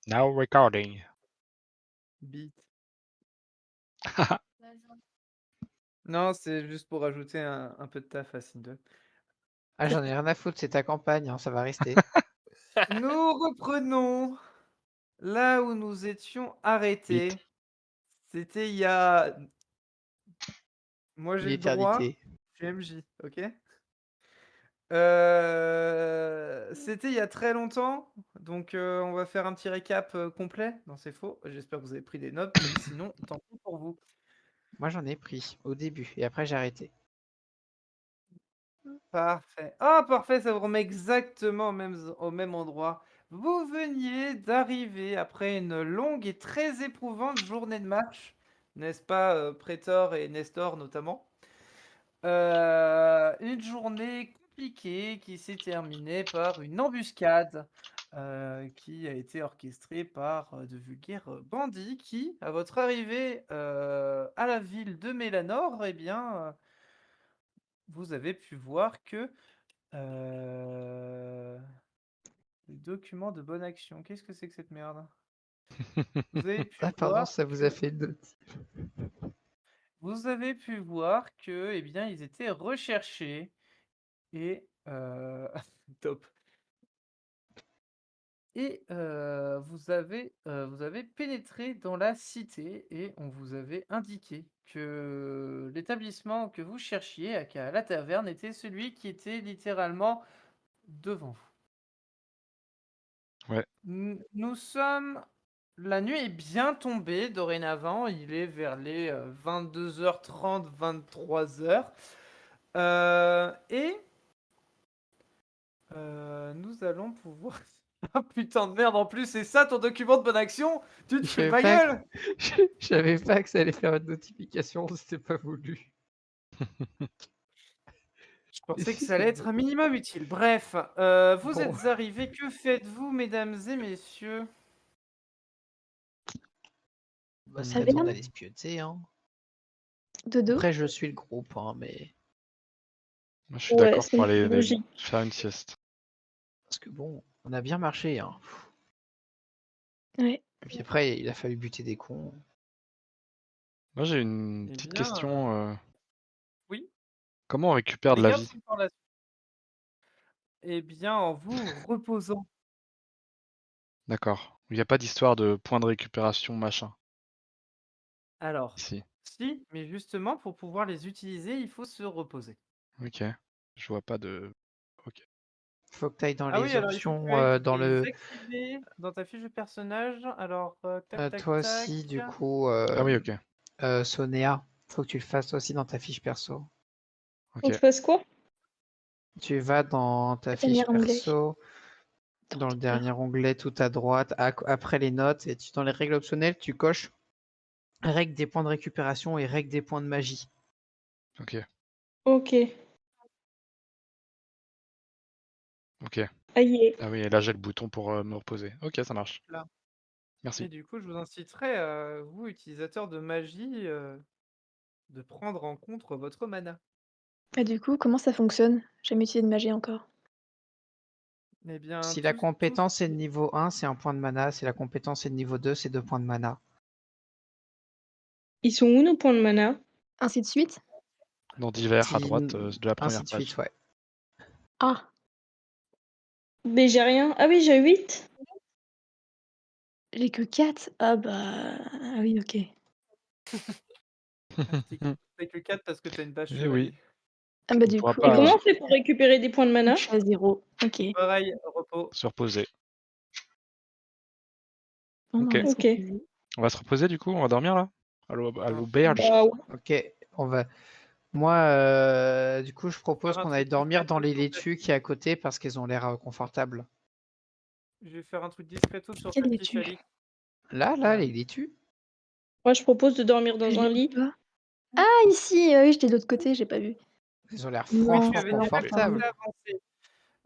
Now recording. Bit. Non, c'est juste pour ajouter un peu de taf à Scene 2. Ah, j'en ai rien à foutre, c'est ta campagne, hein, ça va rester. Nous reprenons là où nous étions arrêtés. Vite. C'était il y a... Moi j'ai le droit. L'éternité. Je suis MJ, ok. C'était il y a très longtemps, donc on va faire un petit récap complet. Non, c'est faux. J'espère que vous avez pris des notes, mais sinon, tant pis pour vous. Moi, j'en ai pris au début et après, j'ai arrêté. Parfait. Ah, parfait, ça vous remet exactement au même endroit. Vous veniez d'arriver après une longue et très éprouvante journée de match, n'est-ce pas, Prétor et Nestor notamment? Une journée compliquée qui s'est terminée par une embuscade qui a été orchestrée par de vulgaires bandits qui, à votre arrivée à la ville de Mélanor, eh bien, vous avez pu voir que les documents de bonne action. Qu'est-ce que c'est que cette merde? Vous avez pu Ah, pardon, voir ça vous a que fait deux. vous avez pu voir que, eh bien, ils étaient recherchés et top. Et vous avez pénétré dans la cité et on vous avait indiqué que l'établissement que vous cherchiez, aka la taverne, était celui qui était littéralement devant vous. Ouais. Nous sommes... La nuit est bien tombée dorénavant. Il est vers les 22h30, 23h. Et nous allons pouvoir... Ah putain de merde, en plus, c'est ça ton document de bonne action? Tu te Je fous de savais ma pas gueule? je savais pas que ça allait faire une notification, c'était pas voulu. Je pensais que ça allait être un minimum utile. Bref, vous Bon. êtes arrivés. Que faites-vous, mesdames et messieurs? Bah, c'est Taverne. la tourne à l'espionner, hein. Dodo. Après, je suis le groupe, hein, mais... Moi, je suis Ouais, d'accord c'est pour aller logique. faire une sieste. Parce que bon, on a bien marché, hein. Ouais. Et puis après, il a fallu buter des cons. Moi, j'ai une Eh petite bien, question. oui. Comment on récupère de Les la gardes vie? sont par là. Eh bien, en vous reposant. D'accord. Il n'y a pas d'histoire de point de récupération, machin, Alors, ici. si, mais justement, pour pouvoir les utiliser, il faut se reposer. Ok. Je vois pas de... Ok. Faut que tu ailles dans Ah oui, les alors il faut que tu options, ailles dans les le... activer dans ta fiche de personnage. Alors, tac, tac, toi tac. aussi, du coup, Ah oui, ok. Sonéa, faut que tu le fasses aussi dans ta fiche perso. Faut que je Ok. fasse quoi? Tu vas dans ta Dernier fiche onglet. perso, dans le dernier onglet tout à droite, après les notes, et dans les règles optionnelles, tu coches règles des points de récupération et règles des points de magie. Ok. Ok. Ok. Aïe. Ah oui, et là, j'ai le bouton pour me reposer. Ok, ça marche. Là. Merci. Et du coup, je vous inciterai, vous, utilisateurs de magie, de prendre en compte votre mana. Et du coup, comment ça fonctionne? J'ai jamais utilisé de magie encore. Eh bien, Si la tout compétence est de niveau 1, c'est un point de mana. Si la compétence est de niveau 2, c'est 2 points de mana. Ils sont où nos points de mana? Ainsi de suite? Dans divers, à Si- droite de la première Ainsi de page. suite, ouais. Ah, Mais j'ai rien. Ah oui, j'ai 8. j'ai que 4. Ah bah... Ah oui, ok. T'as que 4 parce que t'as une page Eh chevalier. oui. Ah bah On du pourra coup, Et pas comment on fait pour récupérer des points de mana? je suis à 0. Ok. Pareil, repos. se reposer. Non, Ok. on va se Ok. reposer. On va se reposer du coup? On va dormir là? À Faire un l'auberge? Bah ouais. Ok, on va... Moi, du coup, je propose Faire un qu'on aille truc dormir dans discretos les sur ta laitues qui est à côté parce qu'elles ont l'air confortables. Je vais faire un truc discretos sur Quelle ta fiche, laitue? Alix. Là, les laitues. Moi, je propose de dormir Je dans un les lit. vois pas. Ah, ici! Oui, j'étais de l'autre côté, j'ai pas vu. Elles ont l'air Non, Tu franchement avais ça va déjà pas confortables. parler. commencé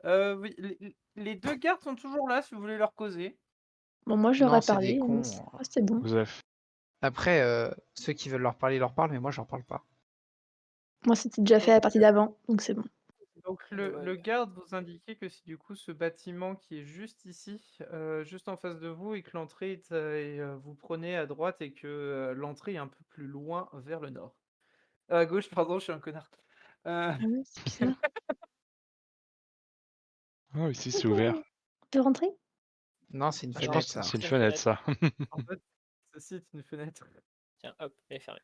à avancer. Oui, les deux gardes sont toujours là si vous voulez leur causer. Bon, moi, Non, j'aurais c'est des parlé. cons. C'est bon. Joseph. Après, ceux qui veulent leur parler, mais moi, j'en parle pas. Moi, c'était déjà fait à la partie d'avant, donc c'est bon. Donc le garde vous indiquait que si du coup ce bâtiment qui est juste ici, juste en face de vous, et que l'entrée vous prenez à droite et que l'entrée est un peu plus loin vers le nord. À gauche, pardon, je suis un connard. Ah ouais, c'est bizarre. Oh, ici, c'est ouvert. On peut rentrer? Non, c'est une Je fenêtre, pense que ça. c'est une C'est une fenêtre, ça. En fait, ceci est une fenêtre. Tiens, hop, elle est fermée.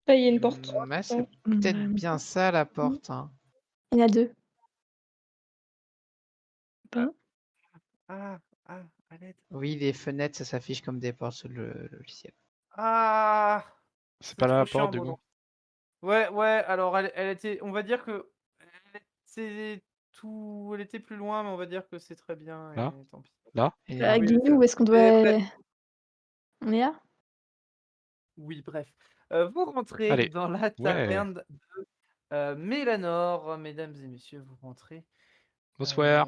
Là, il y a une porte. Ouais, c'est Non. peut-être bien ça la porte. Hein. Il y en a 2. Pas? Ah, à l'aide. Oui, les fenêtres, ça s'affiche comme des portes sur le logiciel. Ah, C'est pas là la trop chiant, porte, du Bono. coup. Ouais, alors elle était, on va dire que elle était plus loin, mais on va dire que c'est très bien Là? et tant pis. Là? Et Bah, oui, dis-nous où est-ce qu'on Et doit. bref. On est là? Oui, bref. Vous rentrez Allez. dans la Ouais. taverne de Mélanor, mesdames et messieurs, vous rentrez. Bonsoir.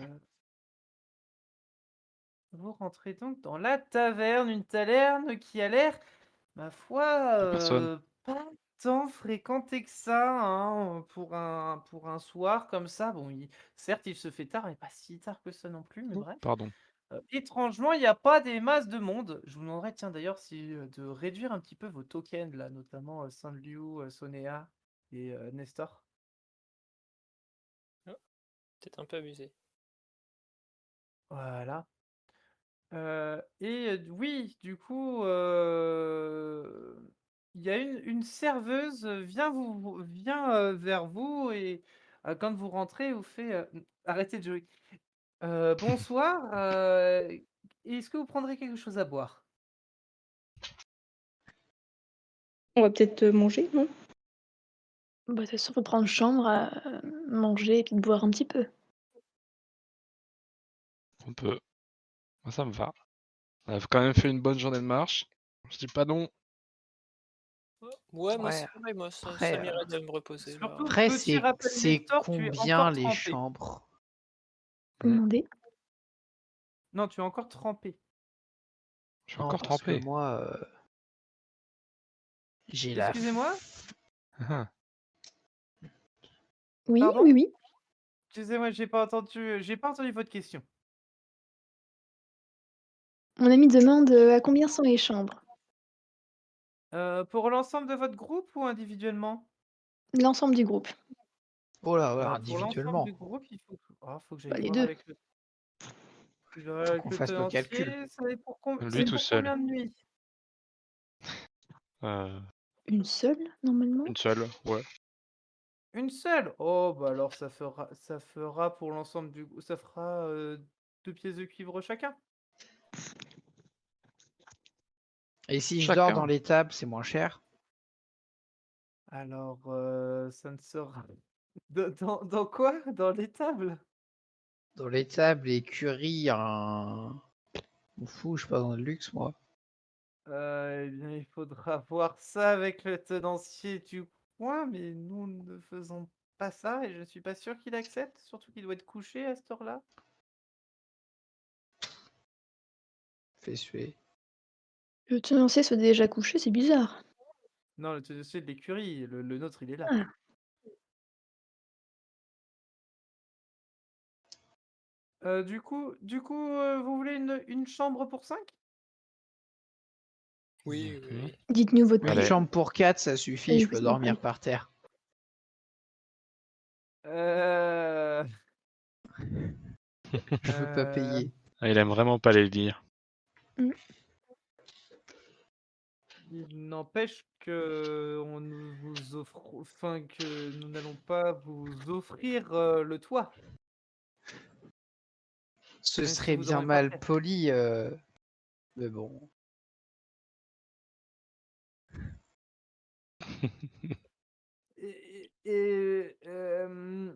Vous rentrez donc dans la taverne, une taverne qui a l'air, ma foi, Plus personne. pas tant fréquentée que ça, hein, pour un soir comme ça. Bon, certes, il se fait tard, mais pas si tard que ça non plus, mais Oh, bref. pardon. Étrangement, il n'y a pas des masses de monde. Je vous demanderais, tiens, d'ailleurs, de réduire un petit peu vos tokens, là, notamment Saint-Liu, Sonea et Nestor. Peut-être un peu abusé. Voilà. Oui, du coup, il y a une serveuse vient vers vous et quand vous rentrez, vous fait arrêtez de jouer. Bonsoir, est-ce que vous prendrez quelque chose à boire? On va peut-être manger, non? Bah, de toute façon, faut prendre chambre, manger et puis boire un petit peu. On peut. Moi, ça me va. On a quand même fait une bonne journée de marche. Je dis pas non. Ouais, moi, Ouais, c'est pareil, moi, ça après, m'irait de me reposer. Là. Surtout, après, petit rappel c'est Nestor, tu es combien encore les trempé. chambres? Demander. Non, tu es encore trempé. Je suis Non, encore parce que trempé. moi, j'ai la. Excusez-moi? Ah. Oui, Pardon? oui, oui. Excusez-moi, j'ai pas entendu votre question. Mon ami demande à combien sont les chambres? Pour l'ensemble de votre groupe ou individuellement? L'ensemble du groupe. Oh là, ouais, Pour l'ensemble individuellement. du groupe, faut que j'aille Bah, les voir deux. avec le je vais voir Faut avec qu'on le fasse nos calculs. tenancier. Ça est pour com Lui c'est tout pour seul. combien de nuits? Une seule, normalement? Une seule, ouais. Une seule? Oh, bah alors ça fera pour l'ensemble du ça fera 2 pièces de cuivre chacun. Et si je dors dans Chacun. les tables, c'est moins cher? Alors, ça ne sera dans quoi? Dans les tables? Dans les tables, écuries, on fout, je suis pas dans le luxe, moi. Eh bien, il faudra voir ça avec le tenancier du coin, mais nous ne faisons pas ça et je suis pas sûr qu'il accepte, surtout qu'il doit être couché à cette heure-là. Fais suer. Le tenancier soit déjà couché, c'est bizarre. Non, le tenancier de l'écurie, le nôtre, il est là. Ah. Vous voulez une chambre pour 5? Oui, Mhm. oui. Dites-nous votre Une Allez. prix. chambre pour 4, ça suffit, Oui, je peux c'est dormir pareil. par terre. Je veux pas payer. Ah, il aime vraiment pas les lire. Il n'empêche que que nous n'allons pas vous offrir le toit. Ce Même si serait vous bien dormez par mal terre. poli, mais bon.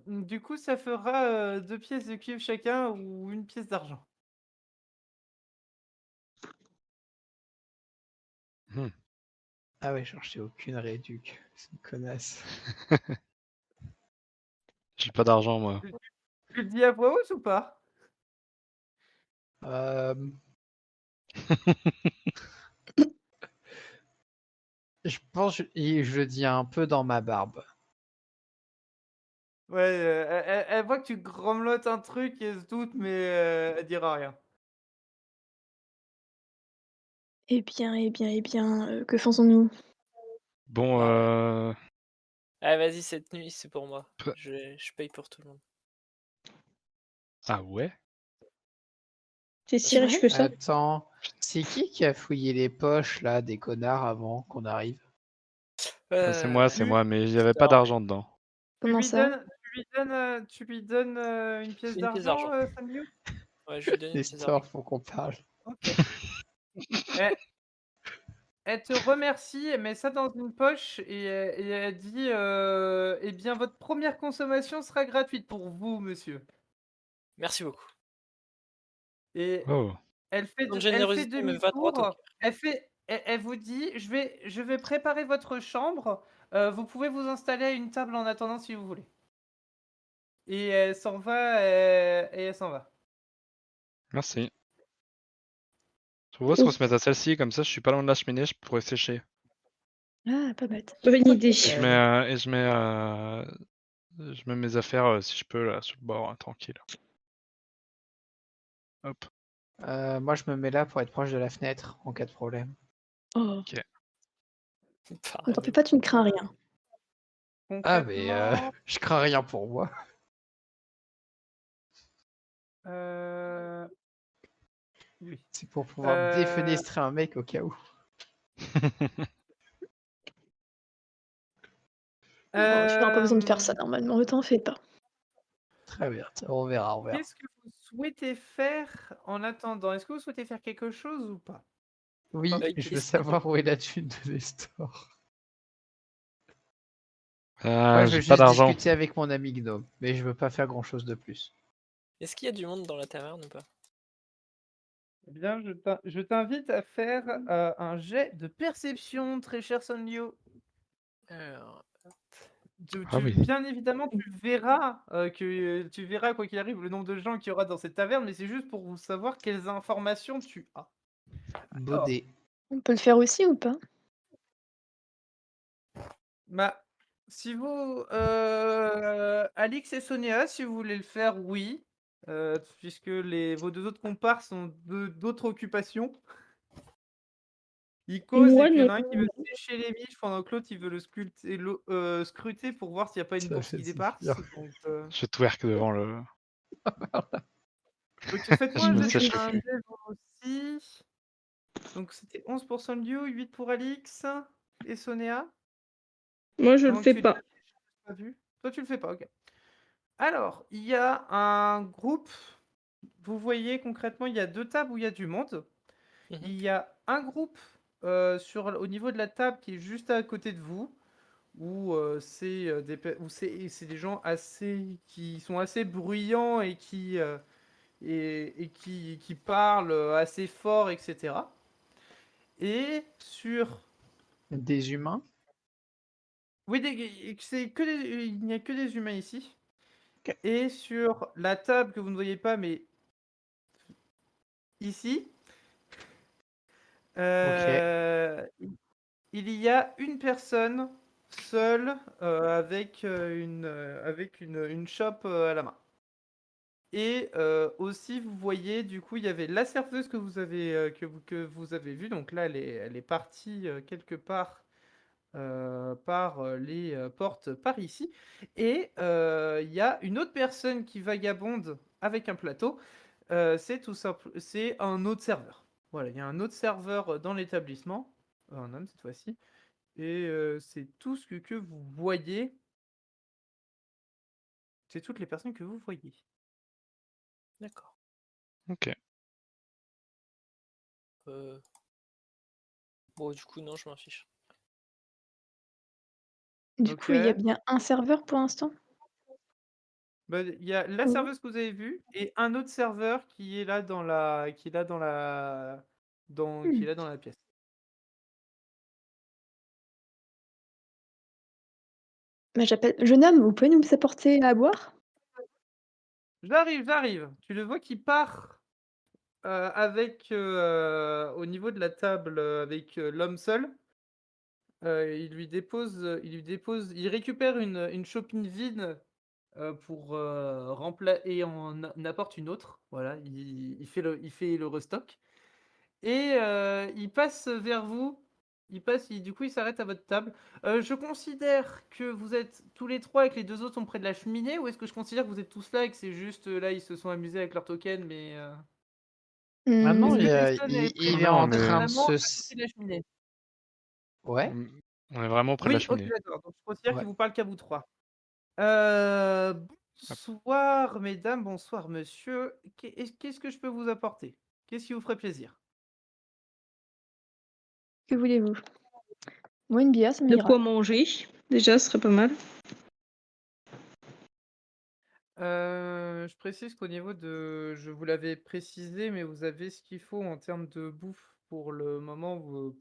Du coup, ça fera 2 pièces de cuivre chacun ou une pièce d'argent. Ah ouais, genre, j'ai aucune réduc. C'est une connasse. J'ai pas d'argent, moi. Tu le dis à voix haute ou pas? Je pense et je le dis un peu dans ma barbe. Ouais, elle voit que tu grommelotes un truc et elle se doute, mais elle dira rien. Eh bien, que faisons-nous? Bon, Bah, Ah, vas-y, cette nuit, c'est pour moi. Peu- Je paye pour tout le monde. ah ouais? C'est si C'est riche vrai? que ça. Attends, c'est qui a fouillé les poches là des connards avant qu'on arrive? C'est Tu moi, mais il y avait pas alors, d'argent dedans. Comment ça? tu lui donnes, une pièce Une pièce d'argent, d'argent. Sanliu? Ouais, je lui donne une pièce Nestor, d'argent. faut qu'on parle. OK. Elle elle te remercie, elle met ça dans une poche et elle dit, «Eh bien, votre première consommation sera gratuite pour vous, monsieur» Merci beaucoup. et Oh, Grande elle fait générosité me va droit au demi-tour, cœur. elle vous dit: je vais préparer votre chambre, vous pouvez vous installer à une table en attendant si vous voulez» et elle s'en va, et elle s'en va. merci. Je propose qu'on Oh, se mette à celle-ci, comme ça je suis pas loin de la cheminée, je pourrais sécher. Ah, pas bête. bonne idée. Je mets mes affaires, si je peux, là, sur le bord, tranquille. Hop. Moi, je me mets là pour être proche de la fenêtre en cas de problème. Oh, OK. ne t'en Pareil. fais pas, tu ne crains rien. Ah, mais Concrètement, je crains rien pour moi. oui. C'est pour pouvoir Heu, défenestrer un mec au cas où. Oh, tu n'auras pas besoin de faire hem, ça normalement, ne t'en fais pas. Très bien, on verra, on verra. Qu'est-ce que vous souhaitez faire en attendant? Est-ce que vous souhaitez faire quelque chose ou pas? Oui, je veux Essayer savoir où est la thune de Nestor. Moi, Ah, je veux j'ai pas juste d'argent. discuter avec mon ami Gnome, mais je veux pas faire grand-chose de plus. Est-ce qu'il y a du monde dans la taverne ou pas? Eh bien, je t'invite à faire, un jet de perception, très cher Sonliu. Alors, Ah oui. Bien évidemment, tu verras quoi qu'il arrive le nombre de gens qu'il y aura dans cette taverne, mais c'est juste pour savoir quelles informations tu as. Alors, Baudet. On peut le faire aussi ou pas? bah, si vous, Alix et Sonia, si vous voulez le faire, oui, puisque vos 2 autres comparses ont d'autres occupations. Ils causent et Moi, puis il y en non. a un qui veut sécher les miches pendant que l'autre il veut scruter pour voir s'il y a pas une Ça bourse fait qui suffire. dépasse. Je twerk devant le. Donc faites-moi Je un me jet sèche le un cul. jet vous aussi. Donc c'était 11 pour Liu, 8 pour Alix et Sonéa. Moi, je À le moins que fais tu l'aies pas. pas vu. Toi tu le fais pas, OK. Alors, il y a un groupe, vous voyez concrètement, il y a 2 tables où il y a du monde. Mhm. Il y a un groupe, au niveau de la table qui est juste à côté de vous, où, c'est des gens qui sont assez bruyants et qui parlent, assez fort et cetera. Et sur Des humains? oui, il n'y a que des humains ici. Ok. Et sur la table que vous ne voyez pas, mais ici, Ok. il y a une personne seule, avec une chope, à la main. Et aussi, vous voyez, du coup, il y avait la serveuse que vous avez vue. Donc là, elle est partie, quelque part, par, les, portes par ici. Et il y a une autre personne qui vagabonde avec un plateau. C'est un autre serveur. Voilà, il y a un autre serveur, dans l'établissement, un homme cette fois-ci. Et c'est tout ce que vous voyez. C'est toutes les personnes que vous voyez. D'accord. OK. Bon, du coup, non, je m'en fiche. Du OK. coup, il y a bien un serveur pour l'instant? Bah, il y a la Mmh. serveuse que vous avez vue et un autre serveur qui est là qui est Mmh. là dans la pièce. Bah, j'appelle jeune homme, vous pouvez nous apporter à boire? J'arrive. Tu le vois qui part, au niveau de la table, avec, l'homme seul. Il récupère une chopine vide, et en apporte une autre. Voilà, il fait le restock. Et il passe vers vous. Du coup, il s'arrête à votre table. Je considère que vous êtes tous les trois et que les deux autres sont près de la cheminée, ou est-ce que je considère que vous êtes tous là et que c'est juste là, ils se sont amusés avec leur token, mais Ah non, est-ce que il, Wilson est il est Non, en mais- train de vraiment à se... côté de la cheminée? Ouais, On est vraiment près de la Oui, ok, cheminée. d'accord. Donc, je considère ouais. qu'il vous parle qu'à vous trois. Bonsoir, mesdames, bonsoir, monsieur. Qu'est-ce que je peux vous apporter? Qu'est-ce qui vous ferait plaisir? Que voulez-vous? Moi, une bière, ça De m'ira. quoi manger, déjà, ce serait pas mal. Je précise qu'au niveau de je vous l'avais précisé, mais vous avez ce qu'il faut en termes de bouffe pour le moment,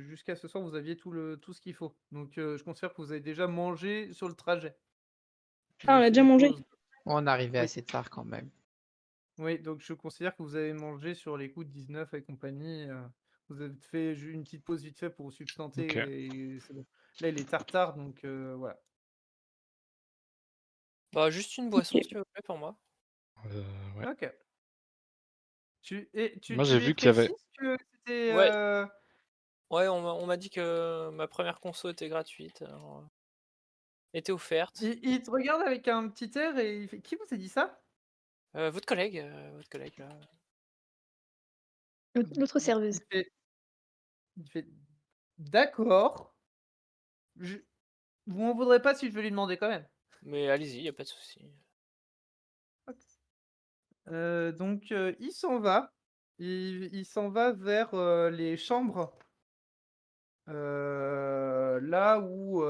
jusqu'à ce soir, vous aviez tout ce qu'il faut. Donc, je considère que vous avez déjà mangé sur le trajet. Vous Ah, on avez a fait déjà des mangé? pauses. On arrivait Oui. assez tard quand même. Oui, donc je considère que vous avez mangé sur les coups de 19 et compagnie, vous avez fait une petite pause vite fait pour vous substanter Ok. et c'est bon. Là, il est tard, donc voilà. Bah, juste une boisson, Ok. s'il vous plaît, pour moi. Ouais. OK. Tu Moi, j'ai lui vu qu'il y avait. précises que c'était, Ouais. Ouais, on m'a dit que ma première conso était gratuite, alors, était offerte. il te regarde avec un petit air et il fait: «Qui vous a dit ça?» Votre collègue, là. L'autre serveuse. Il fait: «D'accord. Je vous m'en voudrez pas si je vais lui demander quand même?» Mais allez-y, y a pas de souci. Donc il s'en va. Il s'en va vers, les chambres, là où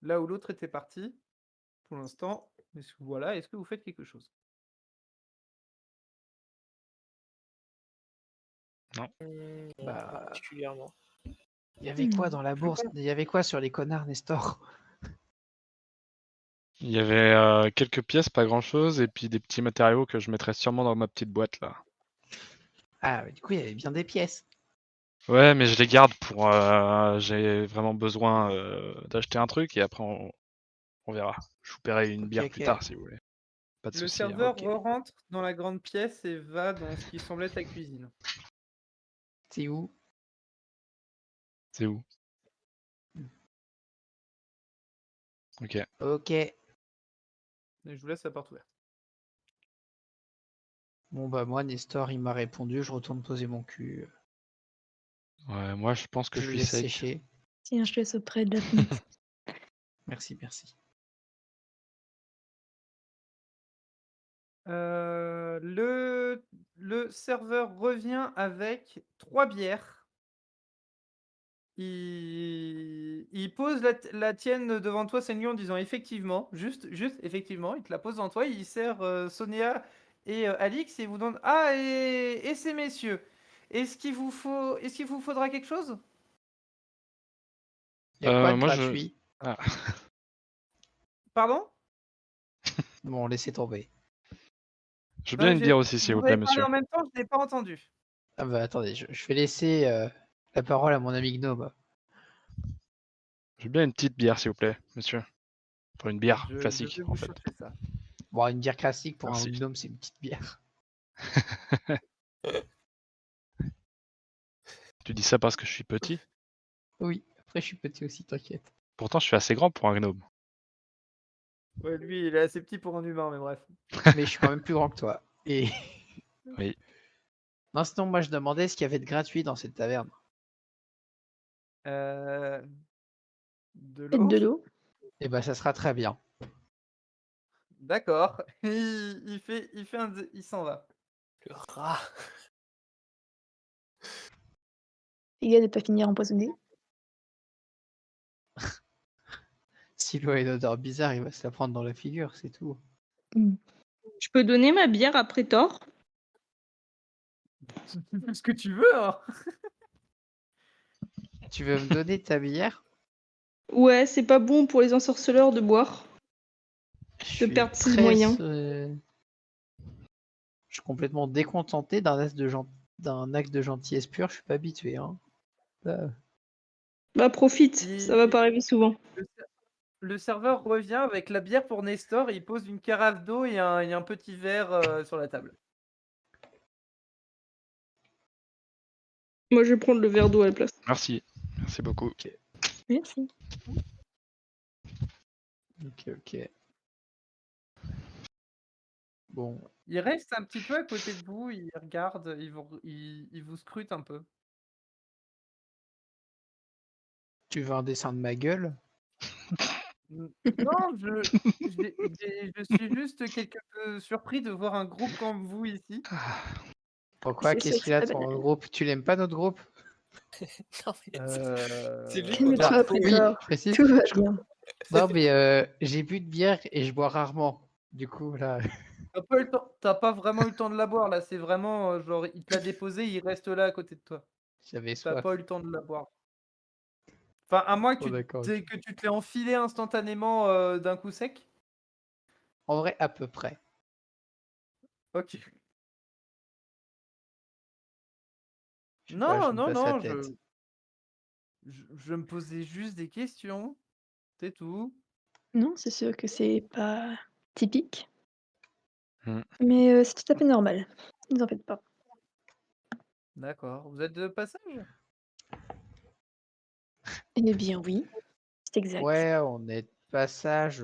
l'autre était parti, pour l'instant. Est-ce que vous faites quelque chose? Non, Bah, pas particulièrement. il y avait quoi Hmm. dans la Je bourse? com Il y avait quoi sur les connards, Nestor? Il y avait quelques pièces, pas grand-chose, et puis des petits matériaux que je mettrais sûrement dans ma petite boîte là. Ah, du coup, il y avait bien des pièces. Ouais, mais je les garde pour. J'ai vraiment besoin d'acheter un truc et après on verra. Je vous paierai une Ok, bière ok. plus tard si vous voulez. Pas de Le souci. Hein. serveur Ok. rentre dans la grande pièce et va dans ce qui semble être la cuisine. C'est où? C'est où? Ok. Ok. Et je vous laisse la porte ouverte. Bon, bah, moi, Nestor, il m'a répondu. Je retourne poser mon cul. Ouais, moi je pense que Je je le suis laisse sec. sécher. Tiens, je laisse auprès de la fenêtre. Merci, merci. Le serveur revient avec 3 bières. Il pose la tienne devant toi, Senyu, en disant effectivement, juste effectivement, il te la pose devant toi, il sert Sonia et Alix et il vous donne ah et ces messieurs, est-ce qu'il vous faudra quelque chose? Il y a quoi de Moi je. gratuit? Ah. Pardon? Bon, laissez tomber. Je veux bien une bière aussi, s'il Vous vous plaît, avez parlé monsieur. en même temps, je n'ai pas entendu. Ah, bah, attendez, je vais laisser la parole à mon ami Gnome. Je veux bien une petite bière, s'il vous plaît, monsieur. Pour une bière Je classique, vais en vous fait. chercher ça. Bon, une bière classique pour un Merci. Gnome, c'est une petite bière. Tu dis ça parce que je suis petit? Oui, après, je suis petit aussi, t'inquiète. Pourtant, je suis assez grand pour un gnome. Ouais, lui, il est assez petit pour un humain, mais bref. Mais je suis quand même plus grand que toi. Et Oui. non, sinon, moi, je demandais ce qu'il y avait de gratuit dans cette taverne. De Faites l'eau? de l'eau. Et bah, ça sera très bien. D'accord. Il s'en va. Le rat. Les gars, de pas finir empoisonné. Si l'eau a une odeur bizarre, il va se la prendre dans la figure, c'est tout. Je peux donner ma bière après Thor? Tu fais ce que tu veux, hein. Tu veux me donner ta bière? Ouais, c'est pas bon pour les ensorceleurs de boire. Je suis perdre ses très, moyens. Je suis complètement décontenté d'un acte de gentillesse pure. Je suis pas habitué. Hein. Bah profite, Il- ça va pas arriver souvent. le serveur revient avec la bière pour Nestor et il pose une carafe d'eau et un petit verre sur la table. Moi, je vais prendre le verre d'eau à la place. Merci. Merci beaucoup. Merci. Ok. Bon, Il reste un petit peu à côté de vous, il regarde, il vous scrute un peu. tu veux un dessin de ma gueule? Non, je suis juste quelque peu surpris de voir un groupe comme vous ici. Pourquoi? C'est Qu'est-ce sûr que qu'il a c'est pas ton banal. groupe? Tu l'aimes pas notre groupe? Non, mais c'est lui Euh, qu'on bah, a. Calme-toi, Prétor. précise. Tout va bien. Non, mais j'ai bu de bière et je bois rarement. Du coup, là, T'as pas vraiment eu le temps de la boire là, c'est vraiment genre il te l'a déposé, il reste là à côté de toi. j'avais T'as soif. pas eu le temps de la boire. Enfin, à moins que Oh, d'accord, ok. que tu te l'aies enfilé instantanément d'un coup sec. En vrai, à peu près. Ok. Je sais pas, je Non, me non, passe la non, tête. je me posais juste des questions, c'est tout. Non, c'est sûr que c'est pas typique, Mmh. mais c'est tout à fait normal. Ne vous en faites pas. D'accord. Vous êtes de passage? Eh bien oui, c'est exact. Ouais, on est de passage.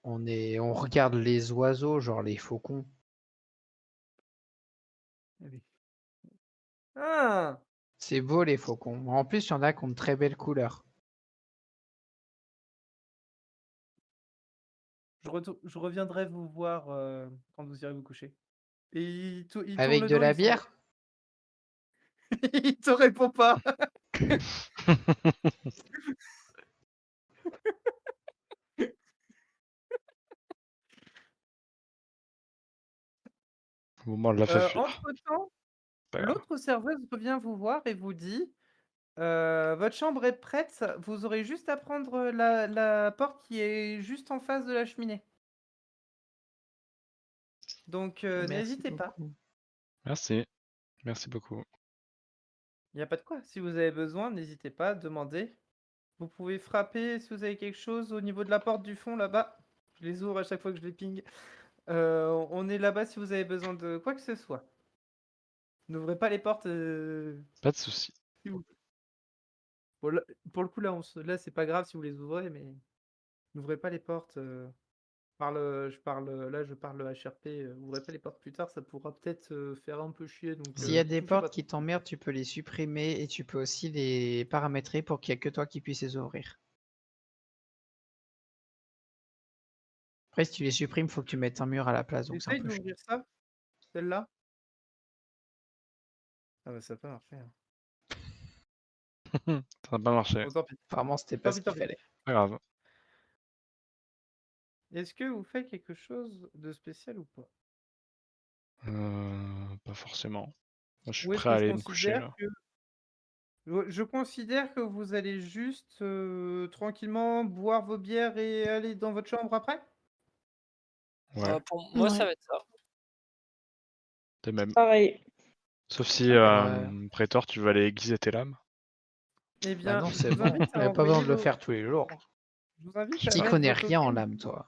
On regarde les oiseaux, genre les faucons. Eh oui. Ah! C'est beau les faucons. En plus, il y en a qui ont de très belles couleurs. Je reviendrai vous voir quand vous irez vous coucher. Et il tourne Avec le de dos, la il fait. bière? Il te répond pas. Au moment de la fête. Entre-temps, Pas grave. l'autre serveuse vient vous voir et vous dit votre chambre est prête, vous aurez juste à prendre la porte qui est juste en face de la cheminée. Donc Merci n'hésitez pas. beaucoup. Merci. Merci beaucoup. Il n'y a pas de quoi. Si vous avez besoin, n'hésitez pas, demandez. Vous pouvez frapper si vous avez quelque chose au niveau de la porte du fond là-bas. Je les ouvre à chaque fois que je les ping. On est là-bas si vous avez besoin de quoi que ce soit. N'ouvrez pas les portes. Pas de souci. Si vous- Bon, là, pour le coup, là, c'est pas grave si vous les ouvrez, mais n'ouvrez pas les portes. Je parle HRP. Ouvrez pas les portes plus tard, ça pourra peut-être faire un peu chier. Donc, S'il y a des touchez pas portes trop. qui t'emmerdent, tu peux les supprimer et tu peux aussi les paramétrer pour qu'il n'y ait que toi qui puisses les ouvrir. Après, si tu les supprimes, il faut que tu mettes un mur à la place, donc c'est un Essaye peu chiant. d'ouvrir ça, celle-là. Ah bah ça a pas marché. Hein. Ça n'a pas marché. Bon, tant pis. Apparemment, c'était pas Tant ce pis, tant qu'il pis. fallait. Pas grave. Est-ce que vous faites quelque chose de spécial ou pas? Pas forcément. Moi, je suis Ou est-ce prêt à que je aller me coucher considère là. que je considère que vous allez juste tranquillement boire vos bières et aller dans votre chambre après? Ouais, Pour moi, ça Ouais. va être ça. de même. Pareil. Sauf si Ouais. Prétor, tu veux aller aiguiser tes lames. Eh Bah bien, non, je c'est vous bon. invite Il à n'y a pas besoin envoyer de le vos... faire tous les jours. Je vous invite Tu à t'y mettre connais vos rien en tokens. lame, toi.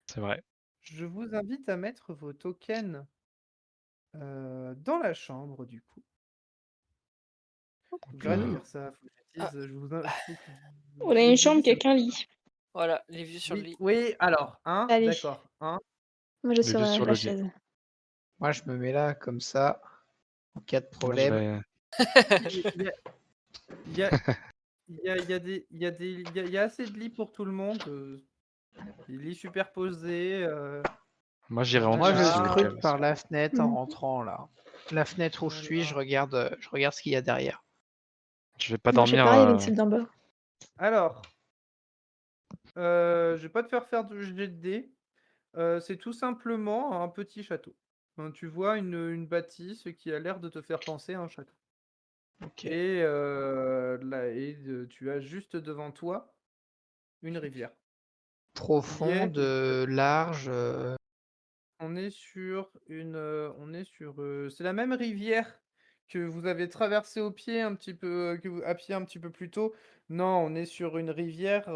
C'est vrai. Je vous invite à mettre vos tokens dans la chambre, du coup. Faut que j'arrête de dire ça, faut que je Ah. dise, faut que On a les une devis, chambre, ça me- quelqu'un lit. Voilà, les vues sur le Oui, lit. oui, alors, hein, Allez. d'accord, hein. Moi, je Les vues serai sur la le lit. chaise. Moi, je me mets là, comme ça, en cas de Moi, je problème. vais... Il y a, il y a assez de lits pour tout le monde. Des lits superposés. Moi, j'irai en Moi, je dessous si vous Voilà. scrute calmez. par la fenêtre en Mhm. rentrant, là. La fenêtre où je suis, je regarde ce qu'il y a derrière. Je vais pas Moi, je fais dormir. pareil avec celle d'en bas. Alors, je vais pas te faire de jet de dés. C'est tout simplement un petit château. Hein, tu vois une bâtisse qui a l'air de te faire penser à un château. Ok. Et, tu as juste devant toi une rivière. Profonde, large. On est sur c'est la même rivière que vous avez traversée au pied un petit peu, à pied un petit peu plus tôt, Non, on est sur une rivière.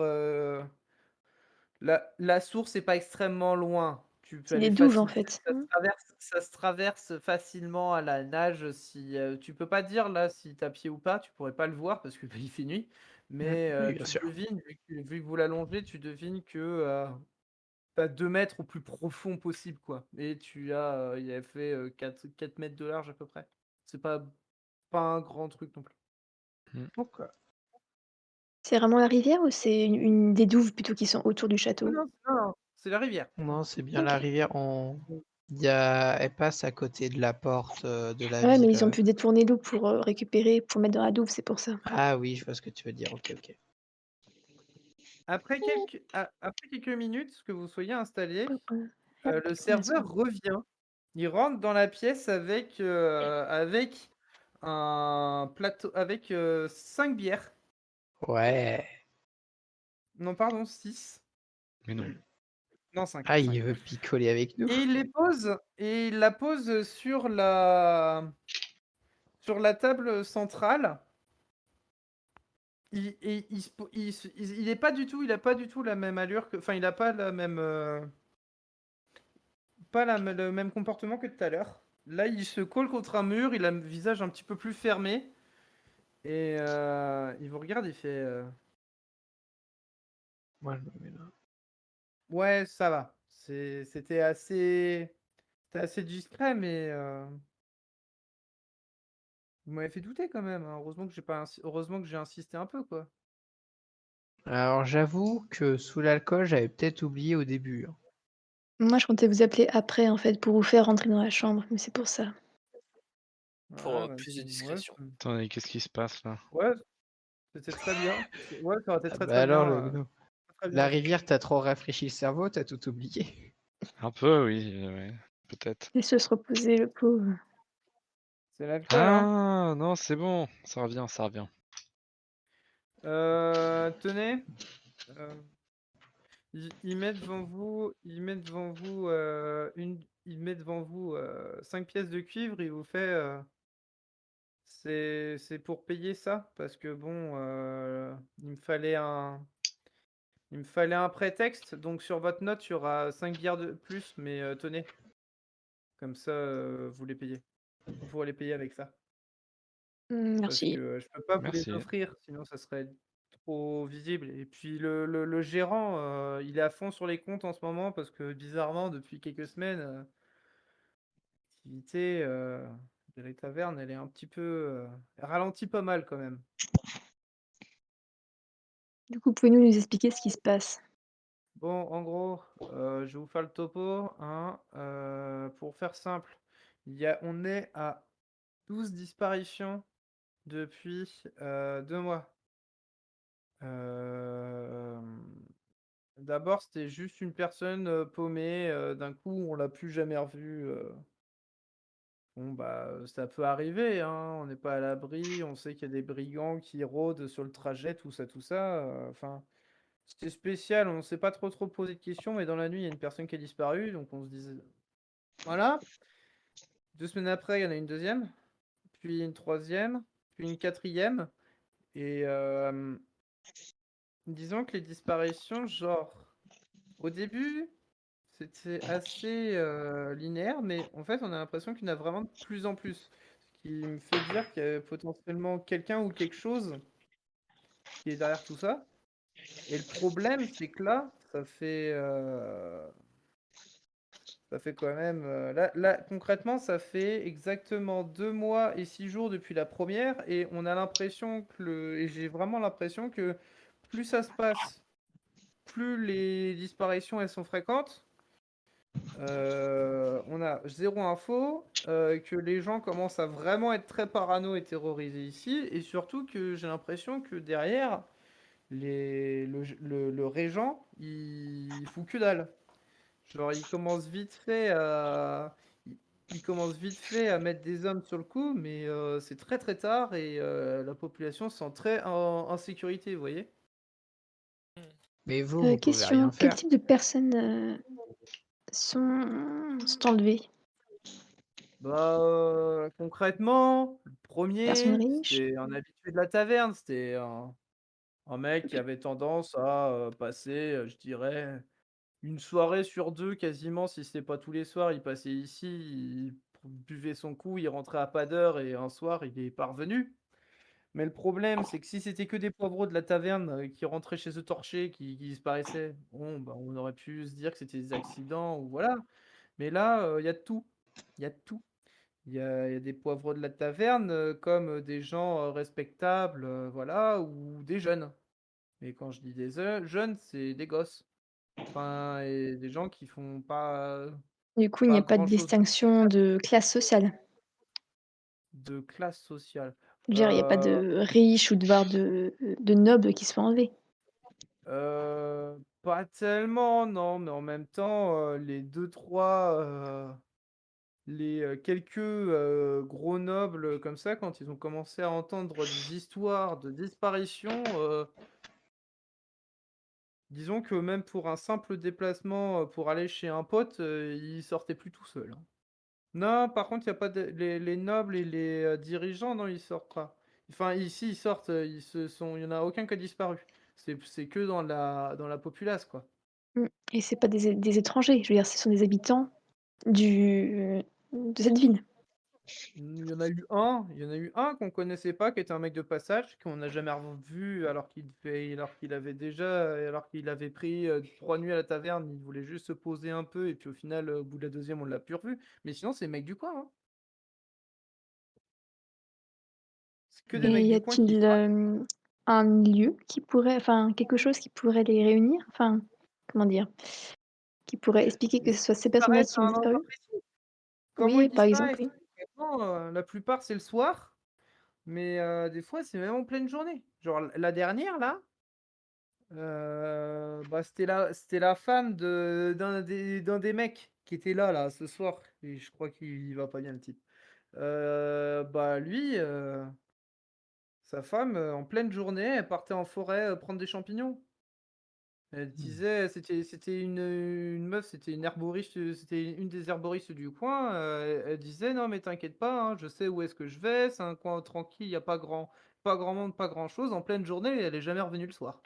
La source est pas extrêmement loin. Tu peux C'est des aller douves, en facile. fait. Ça se traverse facilement à la nage. Si tu peux pas dire là si t'as pied ou pas, tu pourrais pas le voir parce que bah, il fait nuit. Mais Oui, bien tu sûr. devines, vu que vous la longez, tu devines que t'as 2 mètres au plus profond possible, quoi. Et il a fait 4 mètres de large à peu près. C'est pas un grand truc non plus. Ok. C'est vraiment la rivière ou c'est une des douves plutôt qui sont autour du Non, château? non, c'est la rivière. Non, c'est bien la OK. rivière. Elle passe à côté de la porte de la Ouais, mais ils ont ville. pu détourner l'eau pour, récupérer, pour mettre dans la douve, c'est pour ça. Ah oui, je vois ce que tu veux dire. Ok, ok. Après quelques minutes que vous soyez installés, Ouais. le serveur revient. Il rentre dans la pièce avec un plateau, avec 5 bières. Ouais. Non, pardon, 6. Mais non. Non, 5. Ah, il veut picoler avec nous. Et il la pose sur la table centrale. Il est pas du tout, il a pas du tout la même allure enfin, il a pas la même, le même comportement que tout à l'heure. Là, il se colle contre un mur, il a le visage un petit peu plus fermé. Et il vous regarde, il fait Moi, je me mets là. ouais, ça va. C'était assez discret, mais vous m'avez fait douter quand même, hein. Heureusement que j'ai insisté un peu, quoi. Alors, j'avoue que sous l'alcool, j'avais peut-être oublié au début, hein. Moi, je comptais vous appeler après, en fait, pour vous faire rentrer dans la chambre, mais c'est pour ça. Pour Bah, plus de ouais, discrétion. Attendez, qu'est-ce qui se passe là? ouais, c'était très bien. Ouais, ça aurait été Ah très bah très alors, bien. le gnome. Très bien La aussi. rivière, t'as trop rafraîchi le cerveau, t'as tout oublié. Un peu, oui, ouais, peut-être. Laisse-le se reposer, le pauvre. C'est l'alcool, hein. Ah non, c'est bon, ça revient, ça revient. Tenez. Il met devant vous, il met devant vous 5 pièces de cuivre. Il vous fait, c'est pour payer ça parce que bon, il me fallait un prétexte. Donc sur votre note, il y aura 5 bières de plus, mais tenez, comme ça, vous les payez. Vous pourrez les payer avec ça. Parce Merci. que je peux pas vous les Merci. offrir, sinon ça serait trop visible. Et puis le gérant, il est à fond sur les comptes en ce moment parce que bizarrement, depuis quelques semaines, l'activité de la taverne, elle est un petit peu, elle ralentit pas mal quand même. Du coup, pouvez-vous nous expliquer ce qui se passe? Bon, en gros, je vais vous faire le topo, hein. Pour faire simple, on est à 12 disparitions depuis 2 mois. D'abord, c'était juste une personne paumée. D'un coup, on l'a plus jamais revue. Bon, bah, ça peut arriver, hein. On n'est pas à l'abri. On sait qu'il y a des brigands qui rôdent sur le trajet, tout ça, tout ça. Enfin, c'était spécial. On ne s'est pas trop posé de questions, mais dans la nuit, il y a une personne qui a disparu. Donc, on se disait, voilà. 2 semaines après, il y en a une deuxième, puis une troisième, puis une quatrième. Et disons que les disparitions, genre, au début, c'était assez linéaire, mais en fait, on a l'impression qu'il y en a vraiment de plus en plus. Ce qui me fait dire qu'il y a potentiellement quelqu'un ou quelque chose qui est derrière tout ça. Et le problème, c'est que là, ça fait quand même. Là, concrètement, ça fait exactement 2 mois et 6 jours depuis la première, et on a l'impression et j'ai vraiment l'impression que plus ça se passe, plus les disparitions elles sont fréquentes. On a zéro info, que les gens commencent à vraiment être très parano et terrorisés ici, et surtout que j'ai l'impression que derrière, le régent, il fout que dalle. Genre, il commence vite fait à mettre des hommes sur le coup, mais c'est très très tard, et la population se sent très en sécurité, vous voyez. Mais vous pouvez Question, rien quel faire. type de personnes, sont enlevées? Bah, concrètement, le Personnes premier, riches? c'était un habitué de la taverne, c'était un Un mec qui avait tendance à passer, je dirais, une soirée sur deux quasiment, si c'était pas tous les soirs, il passait ici, il buvait son coup, il rentrait à pas d'heure et un soir, il est parvenu. Mais le problème, c'est que si c'était que des poivreaux de la taverne qui rentraient chez eux torchés, qui disparaissaient, bon, bah, on aurait pu se dire que c'était des accidents ou voilà. Mais là, il y a de tout. Il y a de tout. Il y a des poivreaux de la taverne comme des gens respectables, voilà, ou des jeunes. Et quand je dis des jeunes, c'est des gosses. Enfin, et des gens qui font Du coup, il n'y pas a pas de grand-chose distinction de classe sociale. de classe sociale. Je veux dire, il n'y a pas Euh, de riches ou de nobles qui se font enlever. Pas tellement, non, mais en même temps, les deux, trois, les quelques gros nobles comme ça, quand ils ont commencé à entendre des histoires de disparition, disons que même pour un simple déplacement pour aller chez un pote, ils sortaient plus tout seuls, hein. Non, par contre, il y a pas les nobles et les dirigeants, non, ils sortent pas. Enfin, ici, ils sortent, il y en a aucun qui a disparu. C'est que dans la populace, quoi. Et c'est pas des étrangers, je veux dire, ce sont des habitants de cette ville. Il y en a eu un qu'on connaissait pas, qui était un mec de passage, qu'on n'a jamais revu alors qu'il avait déjà, alors qu'il avait pris 3 nuits à la taverne, il voulait juste se poser un peu, et puis au final, au bout de la deuxième, on l'a plus revu. Mais sinon, c'est des mecs du coin, hein. C'est que des Et mecs y du coin qui a-t-il, un lieu qui pourrait enfin, quelque chose qui pourrait les réunir? Enfin, comment dire? Qui pourrait expliquer que ce soit ces personnes-là disparaissent qui à ont un endroit disparu? précis. Comment ils Oui, par exemple, disparaissent? oui. Concrètement, la plupart, c'est le soir, mais des fois, c'est même en pleine journée. Genre, la dernière, là, bah, c'était la femme d'un des mecs qui était là, ce soir. Et je crois qu'il va pas bien, le type. Bah, lui, sa femme, en pleine journée, elle partait en forêt prendre des champignons. Elle disait, c'était une meuf, c'était une herboriste, c'était une des herboristes du coin. Elle disait, non, mais t'inquiète pas, hein, je sais où est-ce que je vais, c'est un coin tranquille, il n'y a pas grand monde, pas grand chose. En pleine journée, elle est jamais revenue le soir.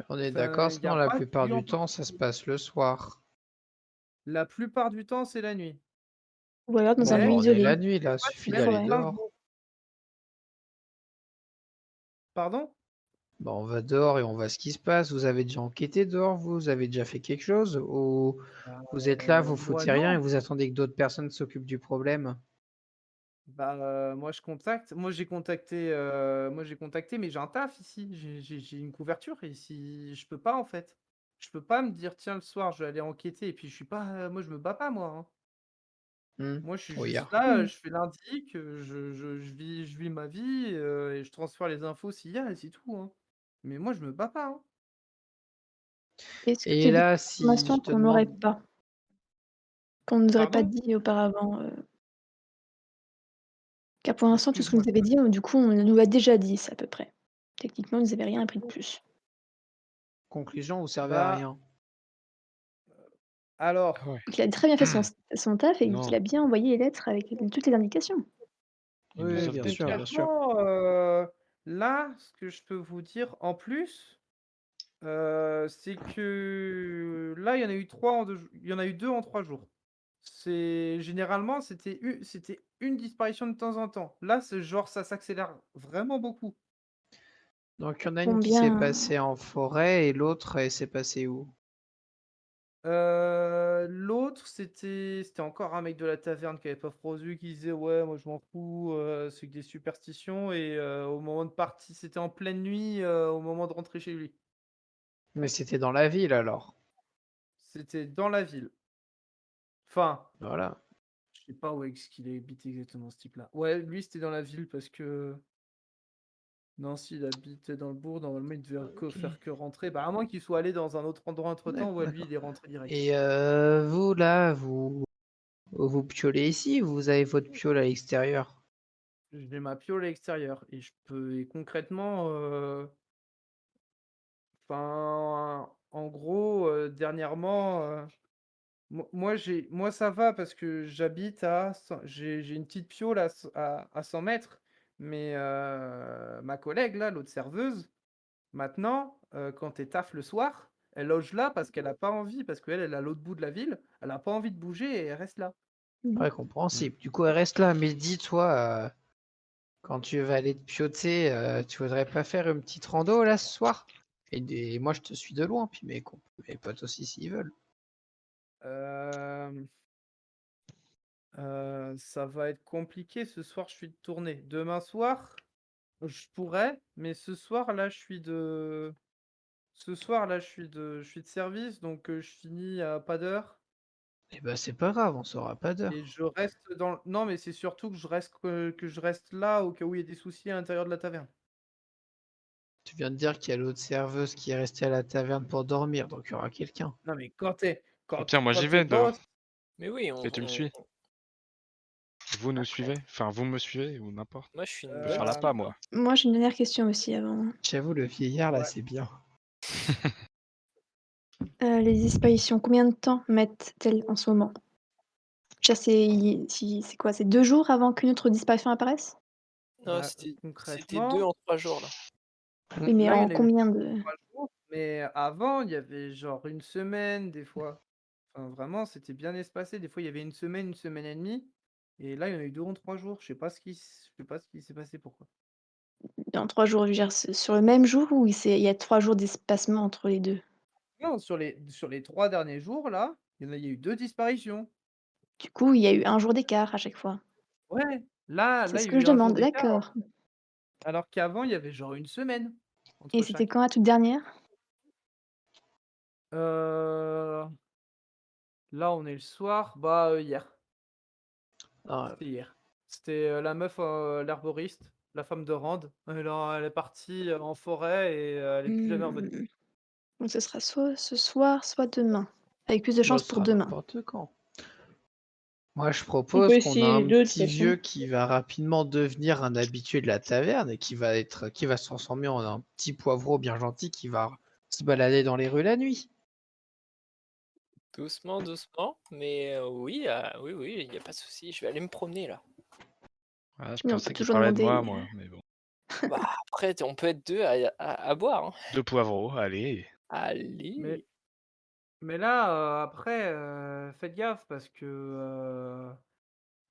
On est Enfin, d'accord, il n'y sinon a la pas de plupart lieu en du temps, ça se particulier. passe le soir. La plupart du temps, c'est la nuit. Ou alors dans Bon, un bah, lieu Mais on est isolé, la nuit, des là, fois, c'est suffit une même en d'aller forêt. plein dehors. jour. Pardon? Bah, on va dehors et on voit ce qui se passe. Vous avez déjà enquêté dehors, vous avez déjà fait quelque chose? Ou vous êtes là, vous Moi, foutez rien et non. vous attendez que d'autres personnes s'occupent du problème? Bah, moi, je contacte. Moi, j'ai contacté, mais j'ai un taf ici. J'ai une couverture ici. Je peux pas, en fait. Je peux pas me dire, tiens, le soir, je vais aller enquêter. Et puis, je suis pas. Moi, je me bats pas, moi, hein. Hmm. Moi, je suis Oui, juste ah. là, Mmh. je fais l'indic, je vis ma vie et je transfère les infos s'il y a, et c'est tout, hein. Mais moi, je me bats pas, hein. Est-ce que tu Et as des là, si informations je te qu'on n'aurait demande, pas? Qu'on ne nous aurait pas Pardon? dit auparavant, car pour l'instant, tout ce que vous Excuse-moi, nous j'ai avez pas. dit, du coup, on nous l'a déjà dit ça, à peu près. Techniquement, vous avez rien appris de plus. conclusion, vous servez à Bah, rien. Ah alors. ouais. Donc il a très bien fait son taf et qu'il Non, a bien envoyé les lettres avec toutes les indications. il Oui, nous oui, sauve bien des sûr, cas. bien sûr. Concrètement, là, ce que je peux vous dire en plus, c'est que là, il y en a eu il y en a eu 2 en 3 jours. Généralement, c'était une disparition de temps en temps. Là, c'est genre, ça s'accélère vraiment beaucoup. Donc, il y en a une qui s'est Combien passée en forêt et l'autre, elle s'est passée où? L'autre, c'était encore un mec de la taverne qui avait pas froid aux yeux, qui disait ouais, moi je m'en fous, c'est que des superstitions. Et au moment de partir, c'était en pleine nuit, au moment de rentrer chez lui. Mais c'était dans la ville alors. C'était dans la ville. Enfin, Voilà. je sais pas où est-ce qu'il habite exactement, ce type-là. Ouais, lui c'était dans la ville parce que Nancy il habitait dans le bourg, normalement il devait Ok. faire que rentrer. Bah à moins qu'il soit allé dans un autre endroit entre-temps, D'accord, ouais, lui d'accord. il est rentré direct. Et vous, là, vous piolez ici ou vous avez votre piole à l'extérieur? J'ai ma piole à l'extérieur et concrètement, enfin, en gros, dernièrement, moi, ça va parce que j'habite j'ai une petite piole à 100 mètres, mais ma collègue, là, l'autre serveuse, Maintenant, quand tu taf le soir, elle loge là parce qu'elle a pas envie, parce qu'elle, elle est à l'autre bout de la ville, elle a pas envie de bouger et elle reste là. Ouais, compréhensible. Du coup, elle reste là. Mais dis-toi, quand tu vas aller te pioter, tu voudrais pas faire une petite rando là ce soir? Et moi, je te suis de loin, puis mes potes aussi s'ils veulent. Hem, Ça va être compliqué, ce soir je suis de tournée. Demain soir, je pourrais, mais ce soir là, je suis de service, donc je finis à pas d'heure Et bah, c'est pas grave, on saura pas d'heure. et je reste dans non, mais c'est surtout que je reste là au cas où il y a des soucis à l'intérieur de la taverne. Tu viens de dire qu'il y a l'autre serveuse qui est restée à la taverne pour dormir, donc il y aura quelqu'un. Non, mais quand tu Au pire, moi quand j'y tu vais dehors. boss Mais oui, Et tu me suis. Vous nous suivez. Enfin, vous me suivez ou n'importe. moi je suis une Je vais bonne faire la Heu, pas, moi. Moi, j'ai une dernière question aussi avant. J'avoue, le vieillard là, ouais. c'est bien. Les disparitions, combien de temps mettent-elles en ce moment? Déjà, c'est quoi? C'est 2 jours avant qu'une autre disparition apparaisse? Non, Bah, c'était 2 concrètement, en 3 jours là. Oui, mais là, il y en en a eu combien de 3 jours, mais avant, il y avait genre une semaine des fois. Enfin, vraiment, c'était bien espacé. Des fois, il y avait une semaine et demie et là, il y en a eu 2 en 3 jours. Je sais pas ce qui s'est passé, pourquoi. en 3 jours? Je veux dire, sur le même jour ou il y a 3 jours d'espacement entre les 2? Non, sur les 3 derniers jours là, il y a eu 2 disparitions. Du coup, il y a eu un jour d'écart à chaque fois? Ouais, là C'est là, ce il y a que je eu un jour demande, d'écart, d'accord. alors qu'avant, il y avait genre une semaine Et entre c'était chaque. quand la toute dernière? Heu, Là, on est le soir, bah, hier. Ah, C'était hier. C'était, la meuf, l'herboriste, la femme de Rand. Elle est partie, en forêt et elle est plus jamais revenue. Mmh, donc ce sera soit ce soir, soit demain, avec plus de bah, chances ce pour sera demain. n'importe quand. Moi, je On peut propose qu'on a essayer un les deux de toute petit façon. vieux qui va rapidement devenir un habitué de la taverne et qui va se transformer en un petit poivreau bien gentil qui va se balader dans les rues la nuit. Doucement, doucement, mais oui, oui, il y a pas de souci. Je vais aller me promener là. Ah, je Mais on peut pensais qu'il toujours parlait de moi, demander. moi. Mais bon. Bah après, on peut être 2 à boire, hein. 2 poivrons, allez. Mais Allez! mais là, après, faites gaffe parce que,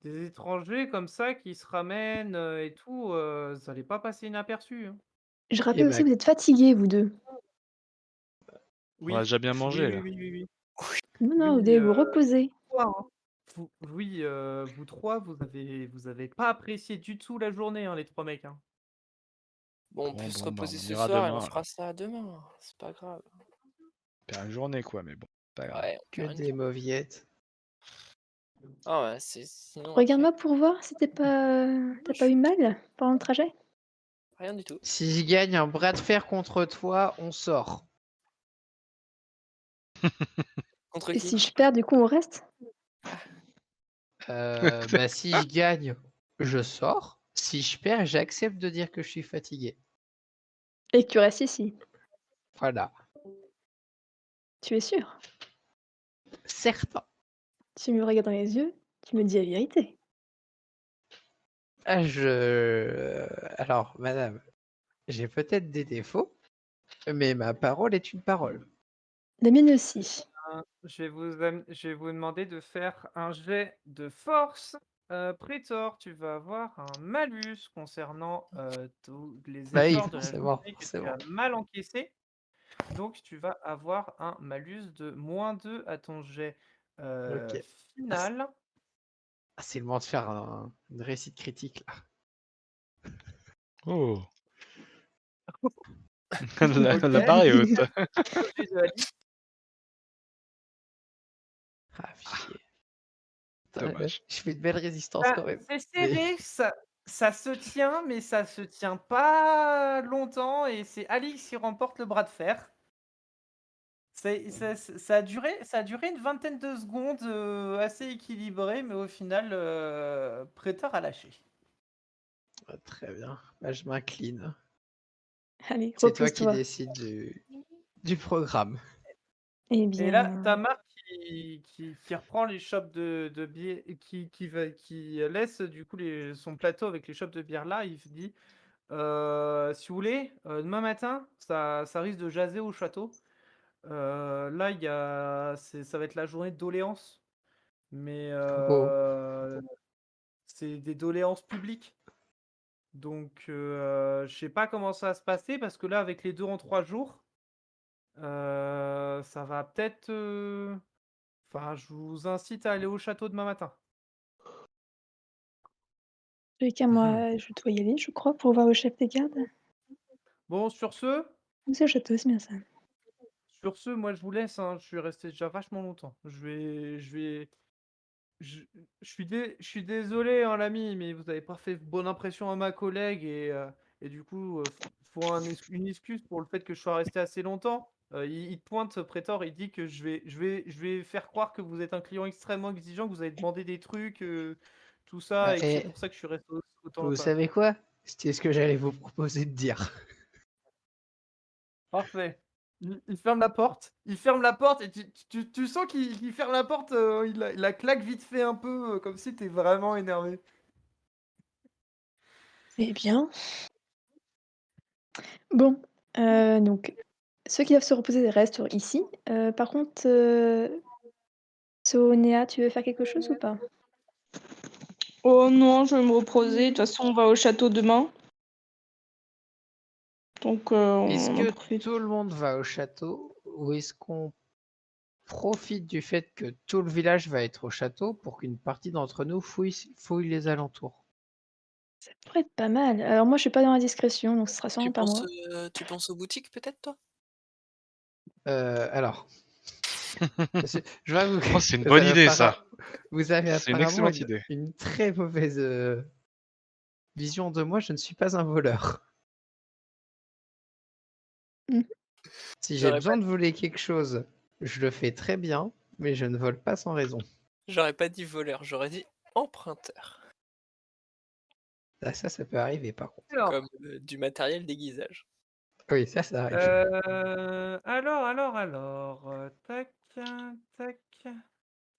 des étrangers comme ça qui se ramènent, et tout, vous allez pas passer inaperçus, hein. Je Et rappelle aussi bah, que vous êtes fatigués, vous 2. On a Oui, déjà bien oui, mangé, oui, là. oui, oui, oui. Non, non, vous Oui, devez vous reposer. 3, hein. Oui, vous 3, vous avez pas apprécié du tout la journée, hein, les 3 mecs, hein. Bon, on peut se Bon, bah, reposer on ce ira soir et on demain, fera alors. ça demain, c'est pas grave. Faire une journée, quoi, mais bon, pas grave. Ouais, on que perd une des mauviettes. ah ouais, c'est sinon après, Regarde-moi pour voir si tu pas eu mal pendant le trajet? rien du tout. Si je gagne un bras de fer contre toi, on sort. Contre Et qui? si je perds, du coup, on reste? Bah, si je gagne, je sors. Si je perds, j'accepte de dire que je suis fatigué. Et que tu restes ici? Voilà. Tu es sûr? Certain. Tu me regardes dans les yeux, tu me dis la vérité. Ah, alors, madame, j'ai peut-être des défauts, mais ma parole est une parole. La mienne aussi. Je vais vous demander de faire un jet de force. Prétor, tu vas avoir un malus concernant, tous les Bah oui, efforts de la forcément, journée que tu forcément. as mal encaissés. Donc tu vas avoir un malus de -2 à ton jet, Ok. final. C'est le moment de faire une réussite critique là. Oh! La OK. la barre est haute. Au jet de Alice. Ah, fichier. Dommage. Je fais de belle résistance Bah, quand même. c'est Mais serré, ça se tient, mais ça se tient pas longtemps et c'est Alix qui remporte le bras de fer. Ça a duré une vingtaine de secondes, assez équilibré, mais au final, Prétor a lâché. très bien. Bah, je m'incline. Allez, C'est toi qui repose-toi. décides du programme. Eh Et là, bien, Tamar qui reprend les chopes de bière, qui laisse du coup son plateau avec les chopes de bière là, il se dit Si vous voulez, demain matin, ça risque de jaser au château. Là, ça va être la journée de doléances, mais Oh. c'est des doléances publiques. Donc, je sais pas comment ça va se passer parce que là, avec les 2 en 3 jours, ça va peut-être. Enfin, je vous incite à aller au château demain matin. tous les cas, moi, je dois y aller, je crois, pour voir le chef des gardes. Bon, C'est le château, c'est bien ça. moi je vous laisse, hein. Je suis resté déjà vachement longtemps. Je, je suis désolé, hein, l'ami, mais vous avez pas fait bonne impression à ma collègue et du coup, faut une excuse pour le fait que je sois resté assez longtemps. Il te pointe, ce prétor, il dit que je vais faire croire que vous êtes un client extrêmement exigeant, que vous avez demandé des trucs, tout ça, et que c'est Et pour ça que je suis resté autant vous longtemps. savez quoi? C'était ce que j'allais vous proposer de dire. Parfait. Il ferme la porte. Il ferme la porte et tu sens qu'il ferme la porte. Il la claque vite fait un peu, comme si t'es vraiment énervé. Eh bien. Bon, donc ceux qui doivent se reposer restent ici. Par contre, Sonéa, tu veux faire quelque chose ou pas? Oh non, je vais me reposer. De toute façon, on va au château demain. Donc, Est-ce on en que profite. tout le monde va au château ou est-ce qu'on profite du fait que tout le village va être au château pour qu'une partie d'entre nous fouille les alentours? Ça pourrait être pas mal. Alors moi, je suis pas dans la discrétion, donc ce sera sûrement pas moi. Tu penses aux boutiques peut-être toi? Alors, je vais vous... Oh, c'est une bonne idée ça. Vous avez C'est une apparemment excellente idée. une très mauvaise vision de moi. Je ne suis pas un voleur. Mmh. Si j'ai J'aurais besoin de voler quelque chose, je le fais très bien, mais je ne vole pas sans raison. J'aurais pas dit voleur, j'aurais dit emprunteur. Ah, ça peut arriver par contre. Alors, Comme du matériel d'aiguisage. Oui, ça arrive. tac, tac,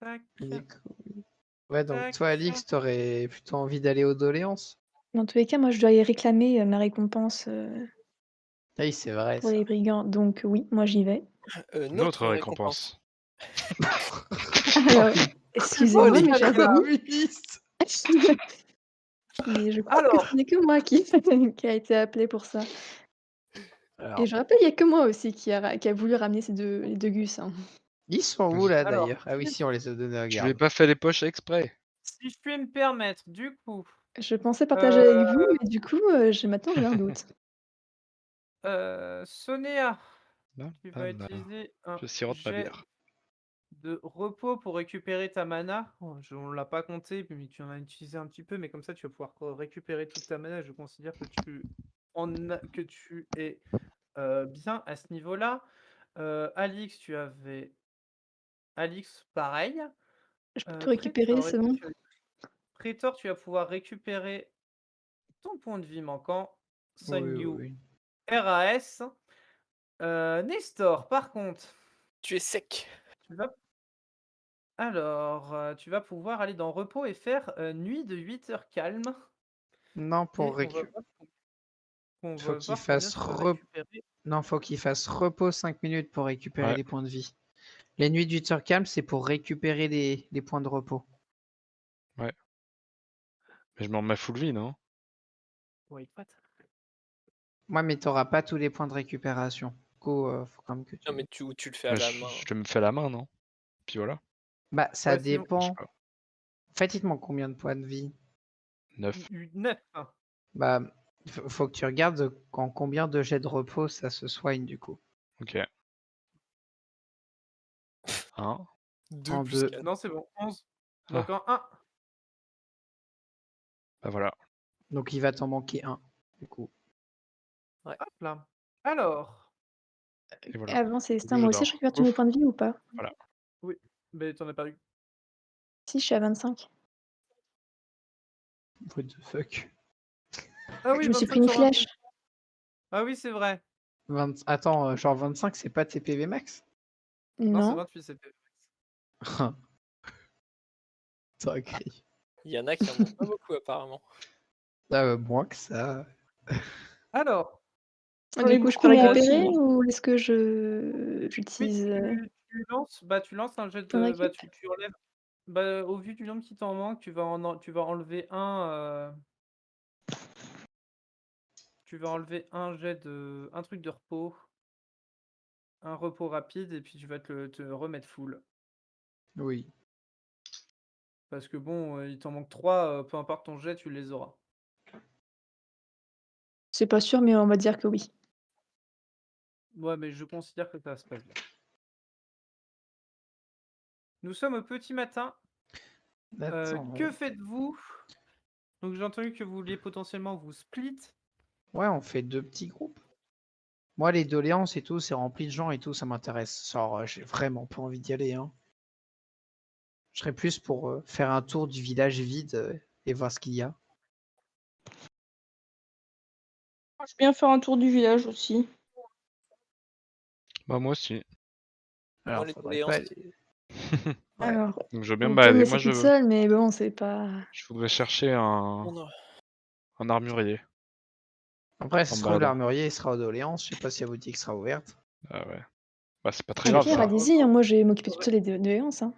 tac. Du coup, ouais, donc Tac. toi, Alix, t'aurais plutôt envie d'aller aux doléances? Dans tous les cas, moi, je dois aller réclamer, ma récompense, Oui, c'est vrai pour ça. les brigands, donc oui, moi, j'y vais. Notre récompense. Alors, excusez-moi, Oh, mes chers Lydia. amis, communiste. mais je crois que Alors. ce n'est que moi qui qui a été appelé pour ça. Alors, Et je rappelle, il y a que moi aussi qui a voulu ramener les 2 gus, hein. ils sont où là Alors, d'ailleurs? Ah oui, si, on les a donnés à Je lui ai garde. pas fait les poches exprès. si je puis me permettre, du coup, Je pensais partager avec vous, euh, mais du coup, maintenant j'ai un doute. Sonéa, Bam, tu vas bam, bam. utiliser un Je sirote ma jet bière. de repos pour récupérer ta mana. Oh, on l'a pas compté, mais tu en as utilisé un petit peu, mais comme ça tu vas pouvoir récupérer toute ta mana. Je considère que que tu es bien à ce niveau-là. Alix, Alix, pareil. Je peux tout récupérer, c'est bon? Prétor, tu vas pouvoir récupérer ton point de vie manquant. Sun Oui, Yu, oui. RAS. Nestor, par contre, Tu es sec. tu vas tu vas pouvoir aller dans repos et faire nuit de 8 heures calme. Non, Et pour on va récupérer. voir, on Faut va qu'il voir combien fasse tu vas récupérer. Non, faut qu'il fasse repos 5 minutes pour récupérer Ouais. les points de vie. Les nuits du heures calme, c'est pour récupérer les points de repos. Mais je m'en remets full vie, non? Oui, pas. Moi, mais t'auras pas tous les points de récupération. Du coup, faut quand même que tu... Non mais tu le fais à Mais la main. je le fais à la main, non? Puis voilà. Bah, ça Ouais, sinon- Je sais dépend. pas. En fait, il te manque combien de points de vie? 9. 9. Bah, faut que tu regardes en combien de jets de repos ça se soigne du coup. Ok. 1. 2 En plus deux. 4. Non, c'est bon. 11. Ah. Donc en 1. Bah voilà. Donc il va t'en manquer un, du coup. Hop là. Alors. Et voilà. Avant Célestin, Je moi aussi dors. je récupère tous mes Ouf. points de vie ou pas? Voilà. Oui. Mais t'en as pas eu. Si, je suis à 25. What the fuck? Ah oui, Je me suis 25 pris une sur 25. flèche. Ah oui, c'est vrai. Attends, genre 25, c'est pas tes PV max? Non, c'est Non. 28, c'était. T'as écrit. Il y en a qui en ont pas beaucoup apparemment. Moins que ça. Alors, Elle est Du coup, je beaucoup peux moins récupérer rapide. ou est-ce que oui, j'utilise tu lances un jet un de. Bah, récup? tu enlèves. Bah, au vu du nombre qui t'en manque, tu vas enlever un jet de. Un truc de repos, un repos rapide, et puis tu vas te remettre full. Oui. Parce que bon, il t'en manque 3, peu importe ton jet, tu les auras. C'est pas sûr, mais on va dire que oui. Ouais, mais je considère que ça se passe bien. Nous sommes au petit matin. Attends, Que faites-vous? Donc j'ai entendu que vous vouliez potentiellement vous split. ouais, on fait 2 petits groupes. Moi, les doléances et tout, c'est rempli de gens et tout, ça m'intéresse. Genre, j'ai vraiment pas envie d'y aller, hein. Je serais plus pour faire un tour du village vide et voir ce qu'il y a. Je vais bien faire un tour du village aussi. Bah, moi aussi. Moi, Alors, les faudrait pas doléances. aller. Ouais. Alors, Donc, je veux bien me on peut me balader. laisser Moi, toute seule, mais bon, c'est pas. je voudrais chercher On a- un armurier Après, ça en se me trouve, baladant. l'armurier sera aux doléances. Je sais pas si la boutique sera ouverte. Ah ouais. Bah, c'est pas très Au grave pire, ça. allez-y, hein, moi je vais m'occuper toute seule des doléances. Hein.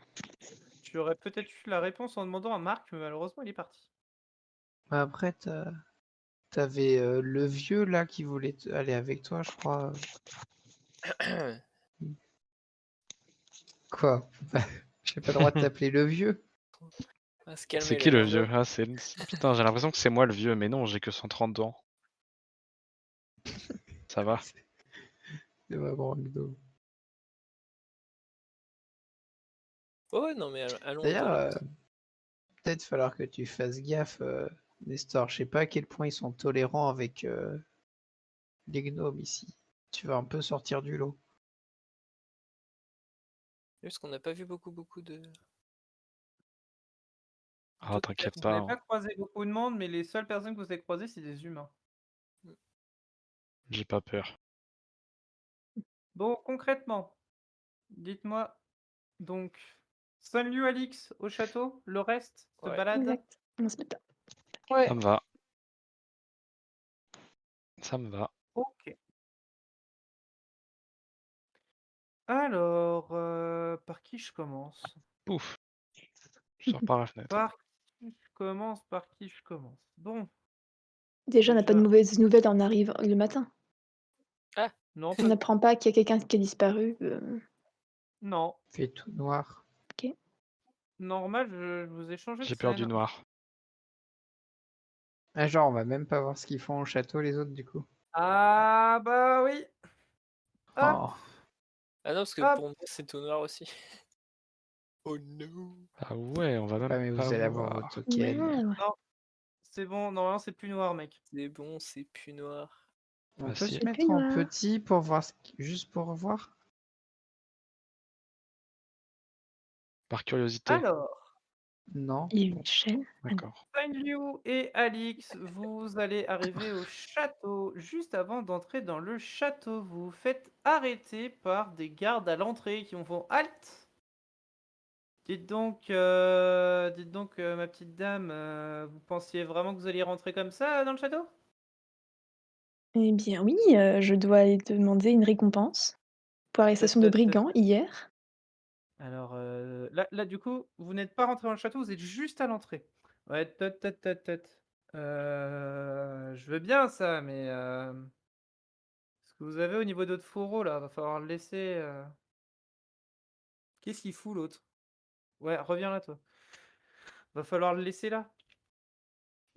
Tu aurais peut-être eu la réponse en demandant à Marc, mais malheureusement il est parti. Après, t'avais le vieux là qui voulait aller avec toi, je crois. Quoi? J'ai pas le droit de t'appeler le vieux. On va se C'est calmer qui les le gens. vieux? Ah, Putain, j'ai l'impression que c'est moi le vieux, mais non, j'ai que 130 ans. Ça va. C'est vraiment rigolo. Oh, ouais, non, mais allons aux D'ailleurs, doléances. peut-être falloir que tu fasses gaffe, Nestor. Je sais pas à quel point ils sont tolérants avec les gnomes ici. Tu vas un peu sortir du lot. Parce qu'on n'a pas vu beaucoup de. Ah, t'inquiète Vous pas, n'avez hein. pas croisé beaucoup de monde, mais les seules personnes que vous avez croisées, c'est des humains. J'ai pas peur. Bon, concrètement, dites-moi, donc, Sunliu Alix au château, le reste se Ouais. balade. Exact. On se met pas. Ouais. Ça me va. Ça me va. Ok. Alors, par qui je commence? Pouf. Je sors par la fenêtre. Par qui je commence? Par qui je commence? Bon, Déjà, on n'a pas de déjà, mauvaises nouvelles en arrivant le matin. non, On pas... n'apprend pas qu'il y a quelqu'un qui a disparu. non. Fait tout noir. Ok. Normal, je vous ai changé de J'ai peur du scène. noir. Ah, genre, on va même pas voir ce qu'ils font au château, les autres, du coup. Ah, bah oui. Hop, Oh. Ah non, parce que hop. pour moi, c'est tout noir aussi. Oh no. Ah ouais, on va même Ouais, mais pas vous allez avoir voir. votre token. Ouais, ouais. Non, c'est bon, normalement c'est plus noir, mec. C'est bon, c'est plus noir. On Ah peut si. se C'est mettre plus en noir. petit pour voir juste pour voir. Par curiosité. Alors, Non. Il y a une chaîne. D'accord. Liu et Alix, vous allez arriver au château. Juste avant d'entrer dans le château, vous vous faites arrêter par des gardes à l'entrée qui vous font halte. Dites donc, ma petite dame, vous pensiez vraiment que vous alliez rentrer comme ça dans le château? Eh bien oui, je dois aller demander une récompense pour l'arrestation de brigands hier. Alors, là, du coup, vous n'êtes pas rentré dans le château, vous êtes juste à l'entrée. Ouais, je veux bien ça, mais ce que vous avez au niveau de votre fourreau, là, va falloir le laisser. Qu'est-ce qu'il fout, l'autre? Ouais, reviens là, toi. Va falloir le laisser là.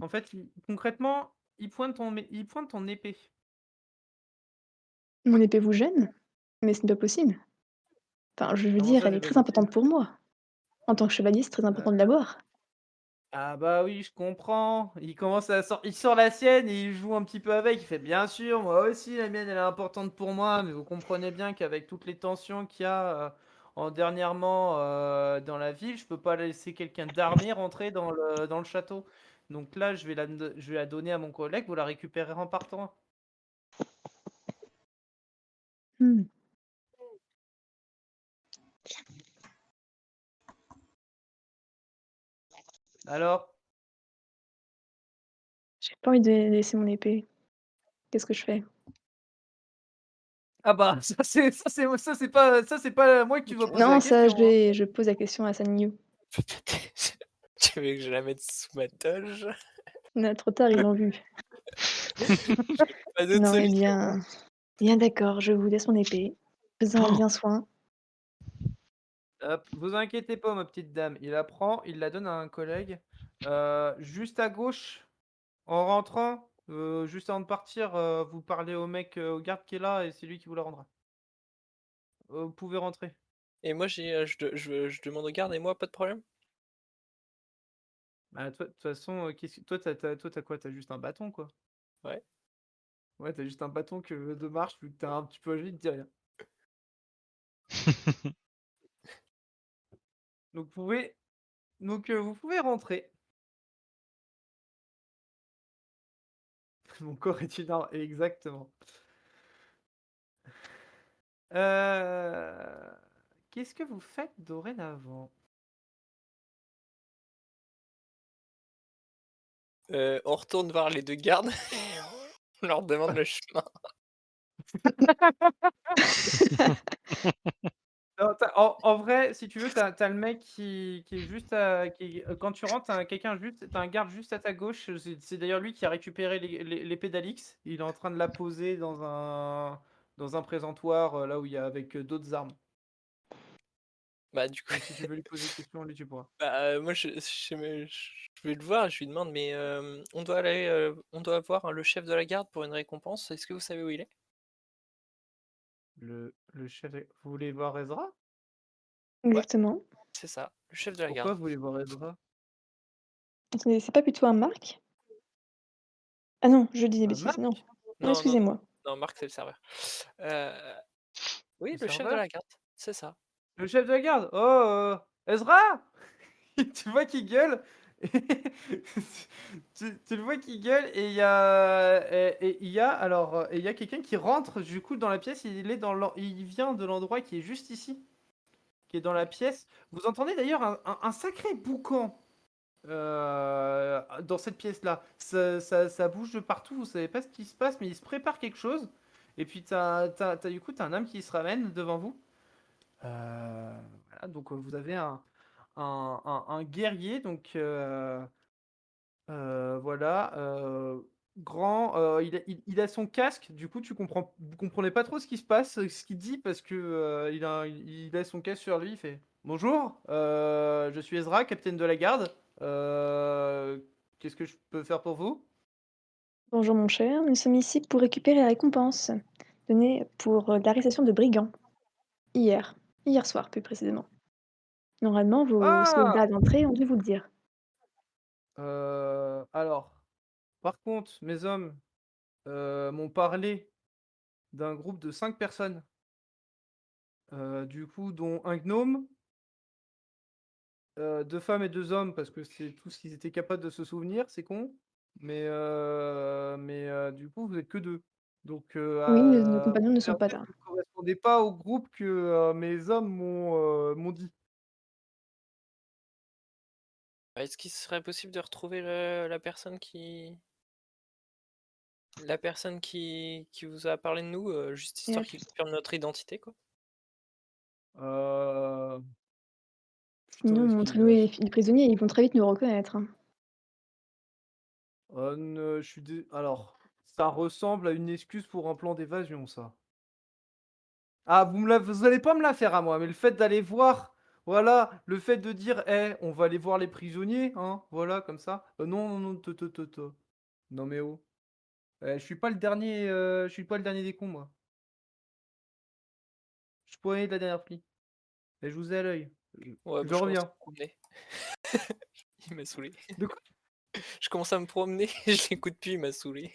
En fait, concrètement, il pointe ton épée. Mon épée vous gêne? Mais ce n'est pas possible. Enfin, je veux Comment dire, ça, elle c'est est pas très importante possible? pour moi. En tant que chevalier, c'est très important de l'avoir. Ah bah oui, je comprends. Il sort la sienne et il joue un petit peu avec. Il fait bien sûr, moi aussi, la mienne elle est importante pour moi, mais vous comprenez bien qu'avec toutes les tensions qu'il y a dernièrement dans la ville, je peux pas laisser quelqu'un d'armé rentrer dans le château. Donc là, je vais la donner à mon collègue, vous la récupérez en partant. Hmm. Alors, J'ai pas envie de laisser mon épée. Qu'est-ce que je fais? Ah bah ça c'est pas moi que tu vas poser la Non, ça, question, hein. je pose la question à Sanyu. Tu veux que je la mette sous ma toge? Non, trop tard, ils l'ont vu. Pas d'autre Non, solution. bien d'accord, je vous laisse mon épée. Fais-en bien soin. Hop, vous inquiétez pas, ma petite dame. Il la prend, il la donne à un collègue. Juste à gauche, en rentrant, juste avant de partir, vous parlez au mec, au garde qui est là et c'est lui qui vous la rendra. Vous pouvez rentrer. Et moi, je demande au garde et moi, pas de problème? Bah, toi, de toute façon, toi, t'as quoi? T'as juste un bâton, quoi. Ouais. Ouais, t'as juste un bâton de marche, vu que t'es un petit peu âgé, il te dit rien. Donc, vous pouvez rentrer. Mon corps est une arme, exactement. Euh, Qu'est-ce que vous faites dorénavant? On retourne voir les 2 gardes, on leur demande le chemin. Non, en vrai, si tu veux, t'as le mec qui est juste à. Quand tu rentres, t'as un garde juste à ta gauche. C'est d'ailleurs lui qui a récupéré l'épée d'Alix. Il est en train de la poser dans un présentoir là où il y a avec d'autres armes. Bah, du coup, Donc si tu veux lui poser des questions, lui tu pourras. bah, moi, je vais le voir, je lui demande: «Mais, on doit voir, le chef de la garde pour une récompense. Est-ce que vous savez où il est?» Le chef. Vous voulez voir Ezra? Ouais, Exactement. c'est ça, le chef de la garde. Pourquoi vous voulez voir Ezra? Attendez, c'est pas plutôt un Marc? Ah non, je dis des bêtises, Marc, non. Non, Non, non, non, excusez-moi. non, Marc, c'est le serveur. Heu, oui, le le chef de serveur? la garde, c'est ça. Le chef de la garde? Oh, Ezra! Tu vois qu'il gueule. Tu le vois qu'il gueule et il y a quelqu'un qui rentre du coup dans la pièce. Il vient de l'endroit qui est juste ici, qui est dans la pièce. Vous entendez d'ailleurs un sacré boucan dans cette pièce-là. Ça bouge de partout. Vous savez pas ce qui se passe, mais il se prépare quelque chose. Et puis du coup t'as un homme qui se ramène devant vous. Voilà, donc vous avez un guerrier, donc voilà, grand, il a son casque, du coup vous comprenez pas trop ce qui se passe, ce qu'il dit, parce que il a son casque sur lui, il fait «Bonjour, je suis Ezra, capitaine de la garde, qu'est-ce que je peux faire pour vous?» Bonjour mon cher, nous sommes ici pour récupérer la récompense donnée pour l'arrestation de brigands. Hier soir plus précisément. Normalement, vos «Ah! soldats d'entrée ont dû vous le dire. Alors, par contre, mes hommes m'ont parlé d'un groupe de 5 personnes, du coup, dont un gnome, 2 femmes et 2 hommes, parce que c'est tout ce qu'ils étaient capables de se souvenir, c'est con. Du coup, vous êtes que 2. Donc, Oui, nos à compagnons ne sont première pas vue, là. vous ne correspondez pas au groupe que mes hommes m'ont dit. Est-ce qu'il serait possible de retrouver la personne qui vous a parlé de nous, juste Et histoire qu'il confirme notre identité, quoi? Euh... Putain, sinon, est-ce qu'il est montrez-nous là? les prisonniers, ils vont très vite nous reconnaître, hein. Alors, ça ressemble à une excuse pour un plan d'évasion, ça. Vous allez pas me la faire à moi, mais le fait d'aller voir, voilà, le fait de dire, on va aller voir les prisonniers, hein, voilà, comme ça. Non, non, non, non, mais oh. Je suis pas le dernier des cons, moi. Je suis pas de la dernière plie. Et je vous ai à l'œil. Ouais, bah, Je je commence à reviens. me promener. Il m'a saoulé. De quoi? Je commence à me promener, je l'écoute plus, il m'a saoulé.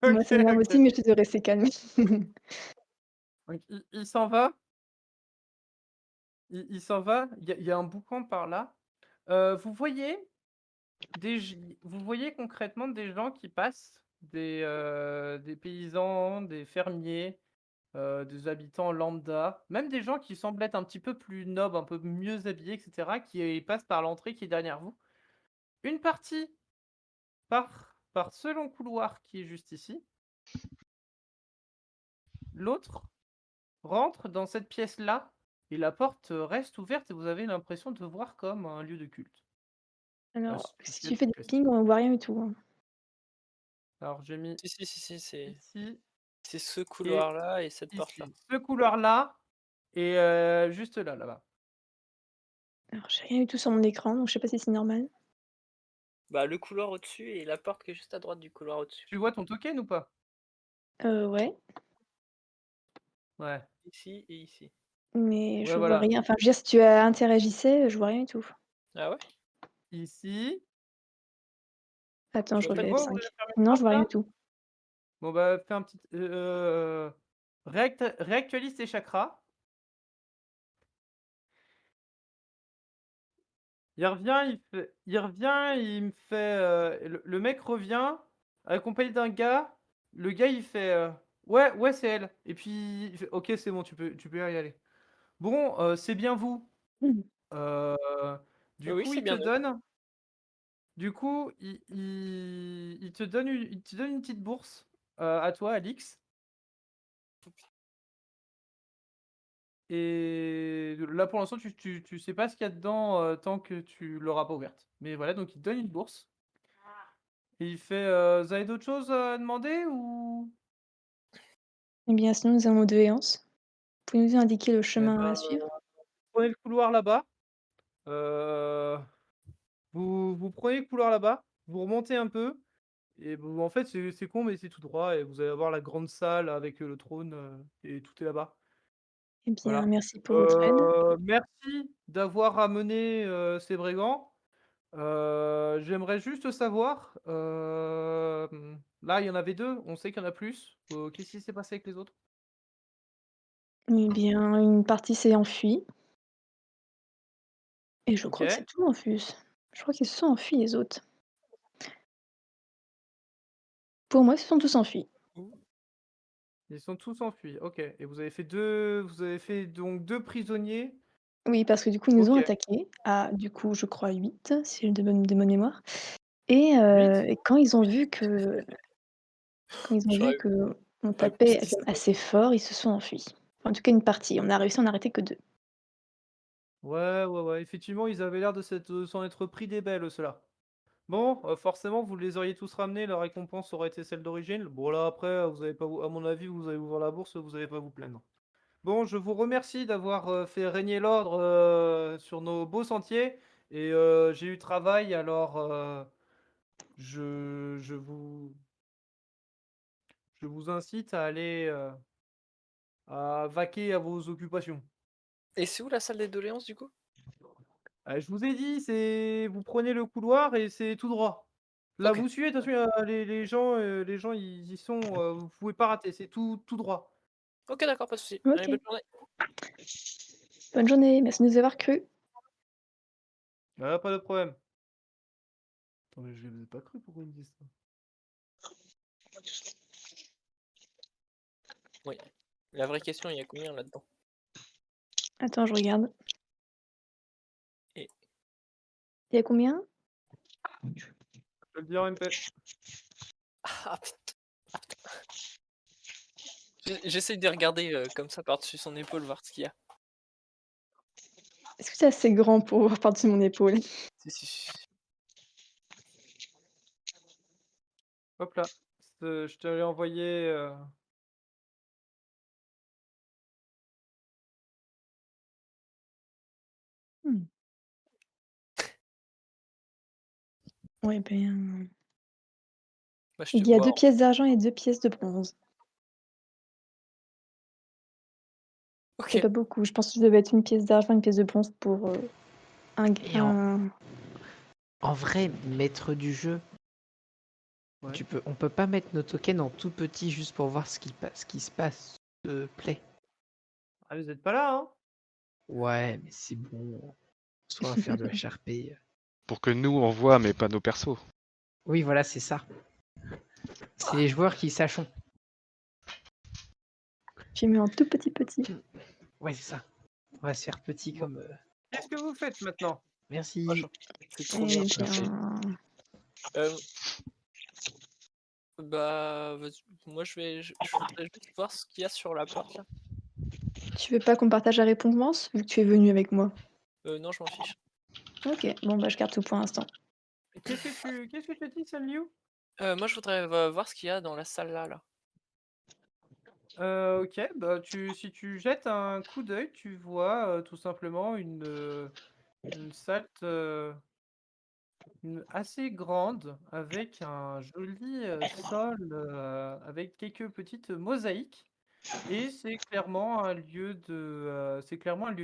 Moi, ça Ok, m'énerve aussi, ok. mais je te rester calme. Donc, il s'en va. Il s'en va. Il y a un boucan par là. Vous voyez vous voyez concrètement des gens qui passent, des paysans, des fermiers, des habitants lambda, même des gens qui semblent être un petit peu plus nobles, un peu mieux habillés, etc., qui passent par l'entrée qui est derrière vous. Une partie part par ce long couloir qui est juste ici. L'autre rentre dans cette pièce-là et la porte reste ouverte et vous avez l'impression de voir comme un lieu de culte. Alors, Ce si qui tu est fais des classique. pings, on voit rien du tout. Hein. Alors j'ai mis Si, c'est ici ce couloir-là et cette ici. porte-là. Ce couloir-là et juste là, là-bas. Alors, j'ai rien du tout sur mon écran, donc je sais pas si c'est normal. Bah, le couloir au-dessus et la porte qui est juste à droite du couloir au-dessus. Tu vois ton token ou pas? Ouais, Ouais. Ici et ici. mais Ouais, je vois voilà. rien. Enfin, je veux dire, si tu interagissais, je vois rien du tout. Ah ouais? Ici. Attends, Tu je vois pas Tu refais le vois de- où F5. j'ai fermé la Non, je porte vois rien là? du tout. Bon bah fais un petit réactualise tes chakras. Il revient, il me fait le mec revient accompagné d'un gars. Le gars il fait ouais c'est elle. Et puis il fait, OK, c'est bon, tu peux y aller. Bon, c'est bien vous. Hmm. Euh, du Oui, coup, c'est il te bien nous. donne il te donne une petite bourse à toi, Alix. Et là, pour l'instant, tu sais pas ce qu'il y a dedans tant que tu l'auras pas ouverte. Mais voilà, donc il te donne une bourse. Et il fait vous avez d'autres choses à demander ou Eh bien, sinon, nous avons 2 éances. Pouvez-nous indiquer le Eh chemin ben, à suivre? prenez le couloir là-bas. Euh, vous prenez le couloir là-bas, vous remontez un peu. Et en fait, c'est con, mais c'est tout droit. Et vous allez avoir la grande salle avec le trône et tout est là-bas. Eh bien, Voilà. merci pour votre aide. Merci d'avoir ramené ces brigands. J'aimerais juste savoir, là il y en avait 2, on sait qu'il y en a plus. Qu'est-ce qui s'est passé avec les autres? Eh bien, une partie s'est enfuie et je crois que c'est OK. tout en plus. Je crois qu'ils se sont enfuis les autres. Pour moi, ils se sont tous enfuis. Ils sont tous enfuis. OK. Et vous avez fait donc 2 prisonniers. Oui, parce que du coup, ils nous ont OK. attaqués à, du coup, je crois 8, si j'ai de bonne mémoire. Et 8? quand ils ont vu que J'aurais qu'on j'aurais plus tapait dit ça. assez fort, ils se sont enfuis. En tout cas, une partie. On a réussi à en arrêter que 2. Ouais. Effectivement, ils avaient l'air de s'en être pris des belles, ceux-là. Bon, forcément, vous les auriez tous ramenés, la récompense aurait été celle d'origine. Bon, là, après, vous avez pas, à mon avis, vous allez ouvrir la bourse, vous n'allez pas vous plaindre. Bon, je vous remercie d'avoir fait régner l'ordre sur nos beaux sentiers. Et j'ai eu travail, alors je vous incite à aller à vaquer à vos occupations. Et c'est où la salle des doléances du coup? Je vous ai dit, vous prenez le couloir et c'est tout droit. Là, Ok. vous suivez, attention, les gens, ils y sont, vous pouvez pas rater, c'est tout droit. Ok, d'accord, pas de souci. Allez, bonne OK. journée. Bonne journée, merci de nous avoir crus. Pas de problème. Attends, mais je les ai pas cru, pourquoi ils me disent ça? Oui. La vraie question, il y a combien là-dedans? Attends, je regarde. Et- Il y a combien? Je peux le dire en MP. Ah putain. J'essaie de regarder comme ça par-dessus son épaule, voir ce qu'il y a. Est-ce que c'est assez grand pour voir par-dessus mon épaule? Si. Hop là. Je te l'ai envoyé. Mmh. Ouais, ben, Bah, je te il y a 2 vois. pièces d'argent et 2 pièces de bronze. C'est Ok. pas beaucoup. Je pense que ça devait être 1 pièce d'argent, 1 pièce de bronze pour, Et en vrai, maître du jeu, Ouais. on peut pas mettre nos tokens en tout petit juste pour voir ce qui se passe, s'il te plaît. Ah, vous êtes pas là, hein? Ouais, mais c'est bon. Soit faire de la HRP. Pour que nous, on voit, mais pas nos persos. Oui, voilà, c'est ça. C'est les joueurs qui sachent. J'ai mis en tout petit. Ouais, c'est ça. On va se faire petit Bon. comme. Qu'est-ce que vous faites maintenant? Merci. C'est trop bien. Eh bien, Euh, Bah, vas-y, moi je voudrais juste voir ce qu'il y a sur la porte là. Tu veux pas qu'on partage la récompense vu que tu es venu avec moi? Non, je m'en fiche. Ok, bon bah je garde tout pour l'instant. Qu'est-ce que tu dis, Liu? Moi je voudrais voir ce qu'il y a dans la salle là. Ok, bah si tu jettes un coup d'œil, tu vois tout simplement une salle assez grande avec un joli sol avec quelques petites mosaïques. Et c'est clairement un lieu de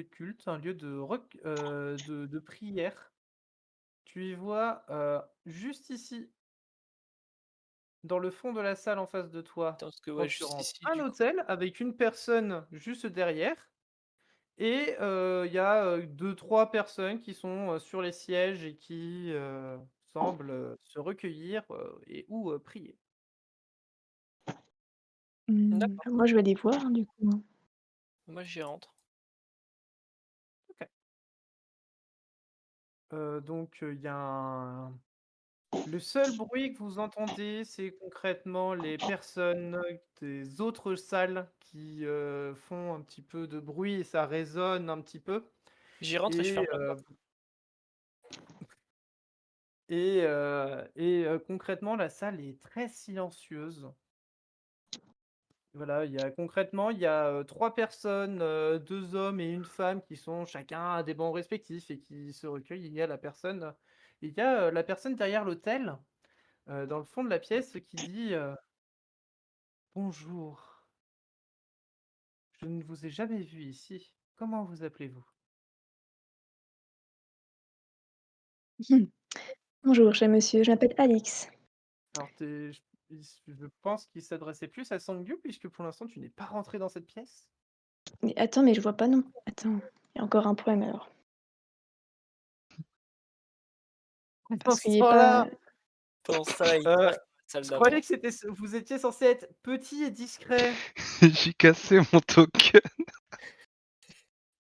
culte, un lieu de prière. Tu y vois juste ici, dans le fond de la salle en face de toi, Attends, parce que quand ouais, tu juste rentres, ici un du coup. autel avec une personne juste derrière. Et il y a 2-3 personnes qui sont sur les sièges et qui semblent se recueillir et ou prier. D'accord, Moi je vais aller voir du coup. moi j'y rentre. Ok. Donc il y a le seul bruit que vous entendez, c'est concrètement les personnes des autres salles qui font un petit peu de bruit et ça résonne un petit peu. J'y rentre et je ferme Et, la euh, porte. concrètement, la salle est très silencieuse. Voilà, concrètement, il y a 3 personnes, 2 hommes et une femme qui sont chacun à des bancs respectifs et qui se recueillent. Il y a la personne derrière l'autel, dans le fond de la pièce, qui dit bonjour, je ne vous ai jamais vu ici. Comment vous appelez-vous? Bonjour, cher monsieur, je m'appelle Alix. Alors, je pense qu'il s'adressait plus à Sangyu, puisque pour l'instant, tu n'es pas rentré dans cette pièce. Mais attends, mais je vois pas non. Attends, il y a encore un problème alors. Dans Parce ce qu'il est temps-là, pas. Pendant ce temps-là, il euh, traque la salle je d'avant. croyais que vous étiez censé être petit et discret. J'ai cassé mon token.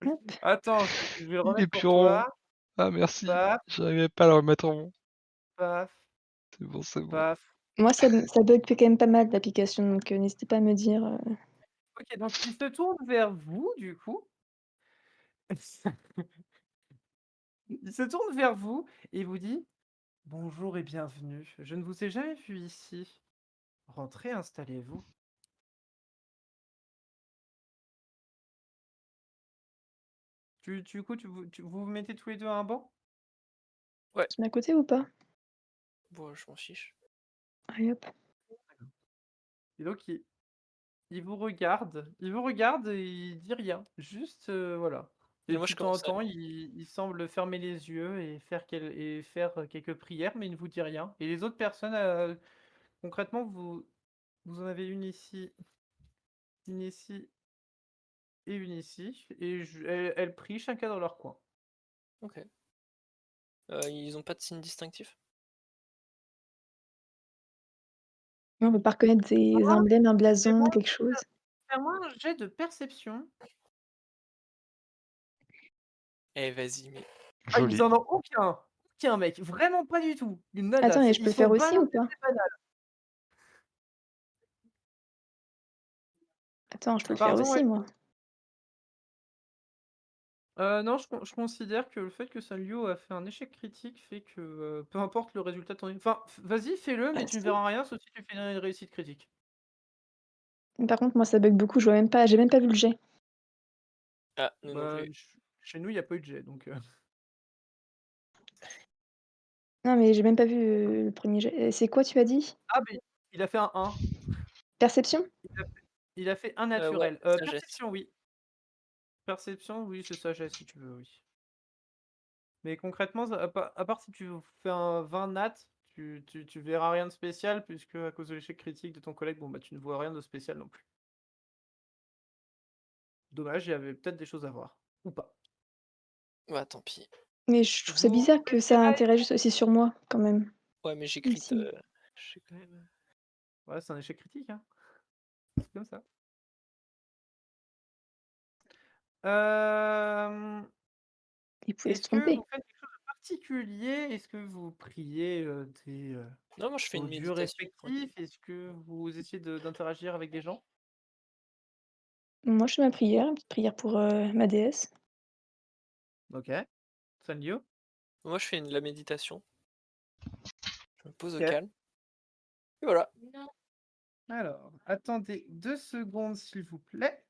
Hop. Attends, je vais le Il est remettre plus pour en haut. toi. Ah merci. Paf, J'arrivais pas à le remettre en haut. paf, C'est bon, c'est bon. paf. Moi ça bug quand même pas mal l'application, donc n'hésitez pas à me dire. Ok, donc il se tourne vers vous, du coup. Il se tourne vers vous et vous dit bonjour et bienvenue. Je ne vous ai jamais vu ici. Rentrez, installez-vous. Vous vous mettez tous les deux à un banc? Tu mets à côté ou pas? Bon, je m'en fiche. Allez hop. Et donc il vous regarde et il dit rien. Juste voilà. Et Et de moi je temps en commence à temps, il semble fermer les yeux et faire quelques prières, mais il ne vous dit rien. Et les autres personnes, concrètement, vous en avez une ici et une ici, et elles prient chacun dans leur coin. Ok. Ils ont pas de signe distinctif? On peut pas reconnaître des Ah, emblèmes, un blason, fais-moi quelque chose. fais-moi un jet de perception. Eh vas-y, mais. Ah, ils Joli. en ont aucun. Aucun, mec. Vraiment pas du tout. Nada. Attends, mais je peux Ils le sont faire aussi ou banals, pas? c'est banal. Attends, je peux le faire Pardon, ouais. aussi moi. Non, je considère que le fait que Sanlio a fait un échec critique fait que peu importe le résultat de ton. Enfin, vas-y, fais-le, mais Ah tu ne si. verras rien sauf si tu fais une réussite critique. Par contre, moi ça bug beaucoup, je vois même pas, j'ai même pas vu le jet. Ah, nous non Bah, plus. chez nous, il n'y a pas eu de jet, donc. Non, mais j'ai même pas vu le premier jet. C'est quoi, tu as dit? Ah, mais il a fait un 1. Perception? Il a fait un Ouais, naturel. sagesse. Perception, oui. Perception, oui, c'est sagesse si tu veux, oui. Mais concrètement, à part si tu fais un 20 nat, tu verras rien de spécial, puisque à cause de l'échec critique de ton collègue, bon bah tu ne vois rien de spécial non plus. Dommage, il y avait peut-être des choses à voir. Ou pas. Ouais, tant pis. Mais je trouve ça Vous bizarre que ça préférez... interagisse aussi sur moi, quand même. Ouais, mais j'ai Les crit. signes. Je sais quand même. Ouais, c'est un échec critique, hein. C'est comme ça. Euh... Il pouvait se Est-ce que tromper. vous faites quelque chose de particulier? Est-ce que vous priez Non, moi je fais vos une dieux méditation tranquille. respectifs? Est-ce que vous essayez d'interagir avec des gens? Moi, je fais ma prière, une petite prière pour ma déesse. Ok. Sanrio? Moi je fais la méditation. Je me pose au Ok. calme. Et voilà. Alors, attendez 2 secondes, s'il vous plaît.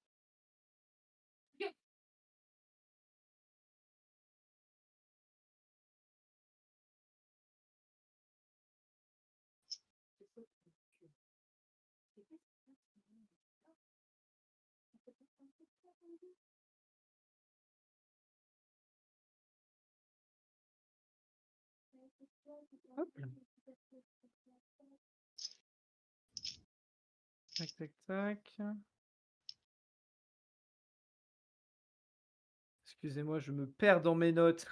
Hop. Tac, tac, tac. Excusez-moi, je me perds dans mes notes.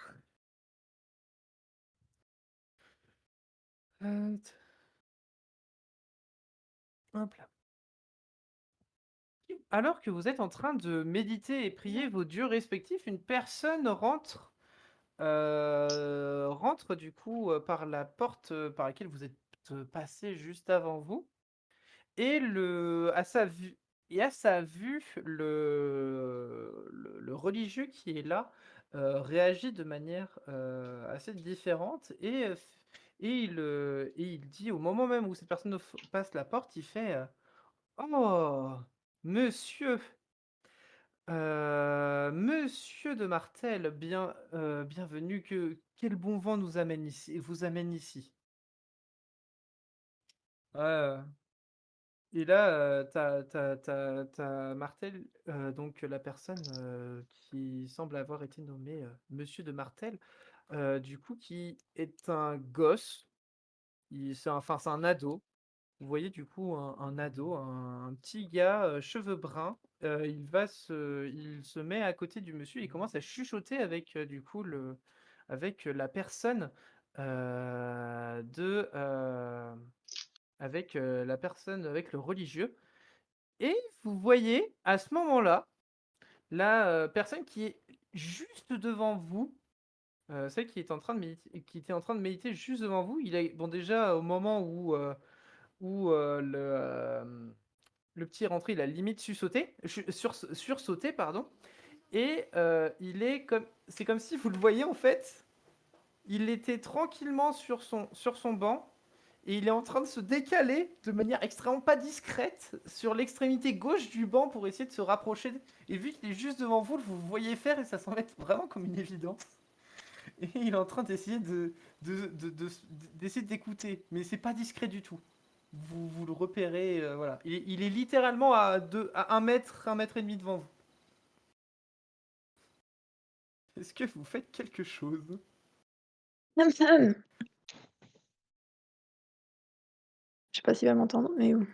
Hop là. Alors que vous êtes en train de méditer et prier vos dieux respectifs, une personne rentre du coup par la porte par laquelle vous êtes passé juste avant vous. Et à sa vue, le religieux qui est là réagit de manière assez différente et il dit au moment même où cette personne passe la porte, il fait Oh, monsieur, monsieur de Martel, bienvenue, quel bon vent vous amène ici. Ouais, et là, t'as Martel, donc la personne qui semble avoir été nommée Monsieur de Martel, du coup, qui est un gosse, c'est un ado. Vous voyez du coup un ado, un petit gars, cheveux bruns. Il se met à côté du monsieur, il commence à chuchoter avec du coup avec la personne avec le religieux. Et vous voyez à ce moment-là, la personne qui est juste devant vous, celle qui est en train de méditer, qui était en train de méditer juste devant vous, bon déjà au moment où le petit est rentré, il a limite sursauté, pardon, et c'est comme si vous le voyez en fait, il était tranquillement sur son banc et il est en train de se décaler de manière extrêmement pas discrète sur l'extrémité gauche du banc pour essayer de se rapprocher. Et vu qu'il est juste devant vous, vous le voyez faire et ça semble être vraiment comme une évidence. Et il est en train d'essayer d'essayer d'écouter, mais c'est pas discret du tout. Vous le repérez, voilà. Il est littéralement à 1 mètre et demi devant vous. Est-ce que vous faites quelque chose? Nam Sam! Je sais pas s'il va m'entendre, mais bon.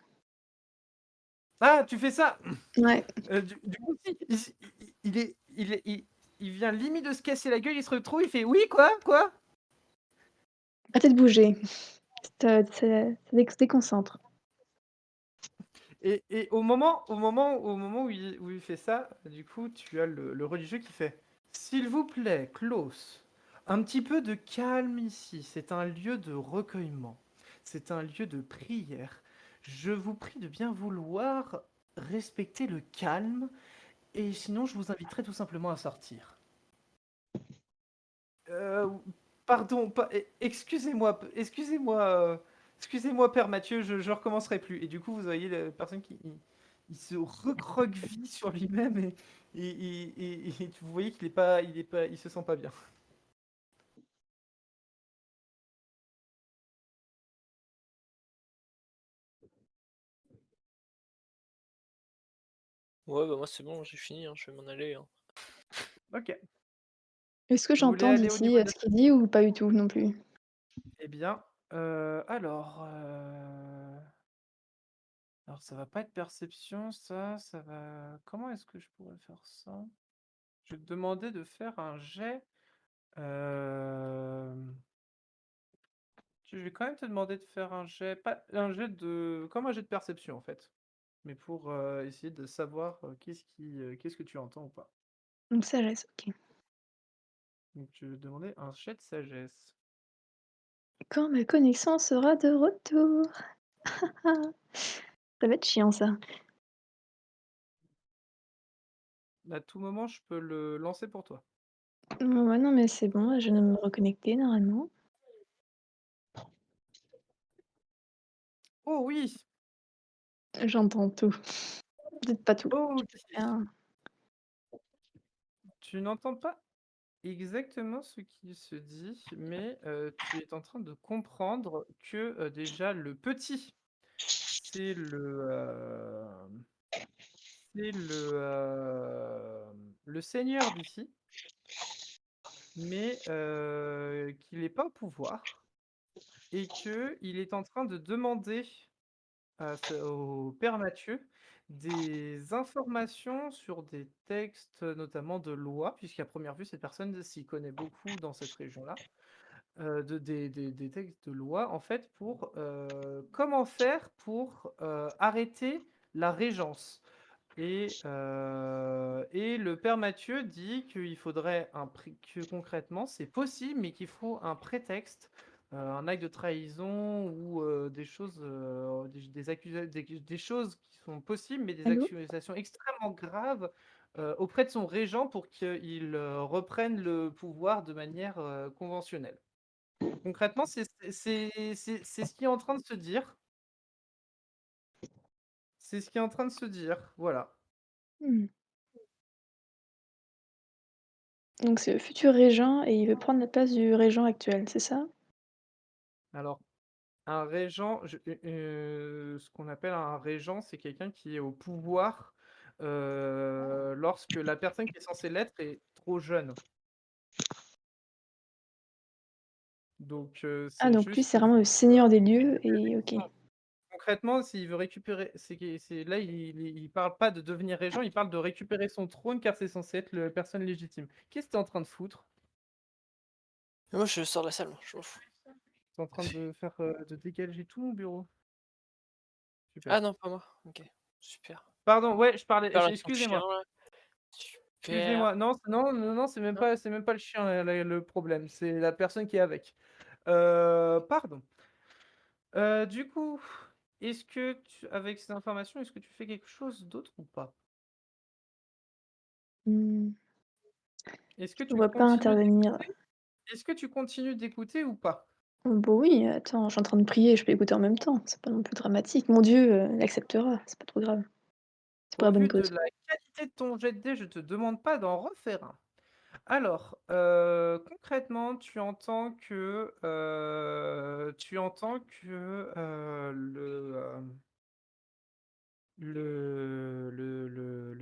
Ah, tu fais ça! Ouais. Du coup, si, il vient limite de se casser la gueule, il se retrouve, il fait oui, quoi? Quoi? Arrêtez de bouger. Ça déconcentre. Et au moment où il fait ça, du coup, tu as le religieux qui fait S'il vous plaît, Klaus, un petit peu de calme ici. C'est un lieu de recueillement. C'est un lieu de prière. Je vous prie de bien vouloir respecter le calme, et sinon, je vous inviterai tout simplement à sortir. Euh, Pardon, excusez-moi, Père Mathieu, je recommencerai plus. Et du coup, vous voyez la personne il se recroqueville sur lui-même et vous voyez il se sent pas bien. Ouais, bah moi c'est bon, j'ai fini, hein, je vais m'en aller, hein. Ok. Est-ce que Vous voulez j'entends aller au d'ici niveau de... ce qu'il dit ou pas du tout non plus? Eh bien, alors, ça va pas être perception, ça va. Comment est-ce que je pourrais faire ça? Je vais te demander de faire un jet. euh, Je vais quand même te demander de faire un jet, pas un jet comme un jet de perception en fait, mais pour essayer de savoir qu'est-ce que tu entends ou pas. Donc sagesse, ok. Donc je vais demander un jet de sagesse. Quand ma connexion sera de retour. Ça va être chiant ça. À tout moment, je peux le lancer pour toi. Ouais, non, mais c'est bon, je viens de me reconnecter normalement. Oh oui! J'entends tout. Peut-être pas tout. Oh, Ah. tu n'entends pas exactement ce qui se dit, mais tu es en train de comprendre que déjà le petit, c'est le seigneur d'ici, mais qu'il n'est pas au pouvoir et qu'il est en train de demander au père Mathieu des informations sur des textes, notamment de loi, puisqu'à première vue, cette personne s'y connaît beaucoup dans cette région-là, des textes de loi, en fait, pour comment faire pour arrêter la régence. Et le père Mathieu dit qu'il faudrait que concrètement, c'est possible, mais qu'il faut un prétexte, un acte de trahison ou des choses, des choses qui sont possibles, mais des Allô? accusations extrêmement graves auprès de son régent pour qu'il reprenne le pouvoir de manière conventionnelle. Concrètement, c'est ce qui est en train de se dire. C'est ce qui est en train de se dire. Voilà. Hmm. Donc c'est le futur régent et il veut prendre la place du régent actuel, c'est ça? Alors, un régent, ce qu'on appelle un régent, c'est quelqu'un qui est au pouvoir lorsque la personne qui est censée l'être est trop jeune. Donc, Ah, c'est donc lui, juste c'est pour vraiment le seigneur des lieux et ok. concrètement, s'il veut récupérer, là, il parle pas de devenir régent, il parle de récupérer son trône car c'est censé être la personne légitime. Qu'est-ce que t'es en train de foutre? Moi, je sors de la salle, moi, je m'en fous. T'es en train de faire de dégager tout mon bureau. Super. Ah non, pas moi. Ok, super. Pardon, ouais, je parlais. Parle avec ton chien, Excusez-moi. là. Super. Excusez-moi. Non, non, non, non, c'est même pas le chien le problème. C'est la personne qui est avec. Pardon. Du coup, avec ces informations, est-ce que tu fais quelque chose d'autre ou pas? Hmm. Est-ce que Je tu vois pas continues intervenir. d'écouter? Est-ce que tu continues d'écouter ou pas? Oh, bah oui, attends, je suis en train de prier, je peux écouter en même temps. C'est pas non plus dramatique. Mon Dieu, il acceptera, c'est pas trop grave. C'est pour Au la bonne vu de cause. la qualité de ton jet de dés, je te demande pas d'en refaire un. Alors, concrètement, tu entends que le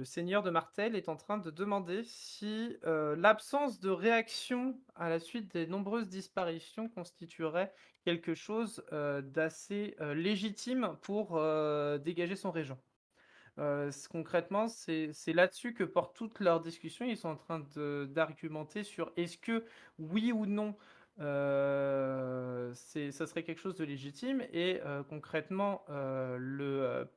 seigneur de Martel est en train de demander si l'absence de réaction à la suite des nombreuses disparitions constituerait quelque chose d'assez légitime pour dégager son régent. Concrètement, c'est là-dessus que portent toutes leurs discussions. Ils sont en train d'argumenter sur est-ce que oui ou non ça serait quelque chose de légitime. Et concrètement, le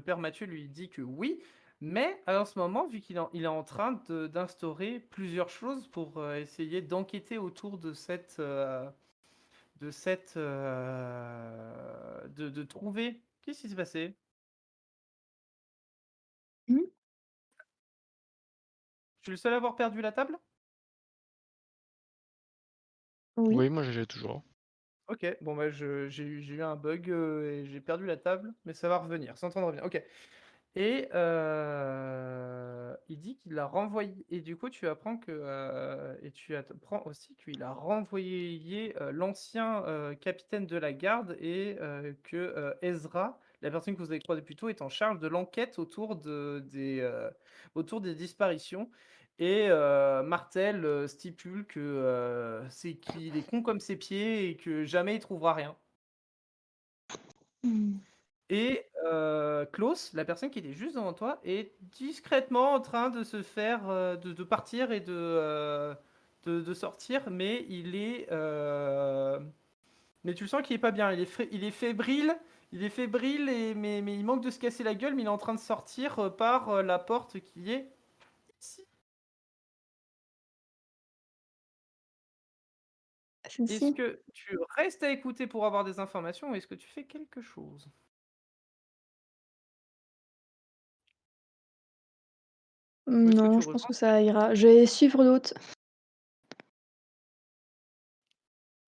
père Mathieu lui dit que oui. Mais en ce moment, vu il est en train d'instaurer plusieurs choses pour essayer d'enquêter autour de trouver. Qu'est-ce qui s'est passé? Hmm. Je suis le seul à avoir perdu la table? Oui. Oui, moi j'ai toujours. Ok, bon bah j'ai eu un bug et j'ai perdu la table, mais ça va revenir, c'est en train de revenir. Ok. Et il dit qu'il l'a renvoyé. Et du coup, tu apprends que. Et tu apprends aussi qu'il a renvoyé l'ancien capitaine de la garde et que Ezra, la personne que vous avez croisée plus tôt, est en charge de l'enquête autour des disparitions. Et Martel stipule que c'est qu'il est con comme ses pieds et que jamais il trouvera rien. Hmm. Et Klaus, la personne qui était juste devant toi, est discrètement en train de se faire, de partir et de sortir, mais mais tu sens qu'il est pas bien. Il est fébrile, mais il manque de se casser la gueule, mais il est en train de sortir par la porte qui est ici. Si, Est-ce si. que tu restes à écouter pour avoir des informations ou est-ce que tu fais quelque chose? Ou est-ce que Non, tu je pense rejoins? que ça ira. Je vais suivre l'autre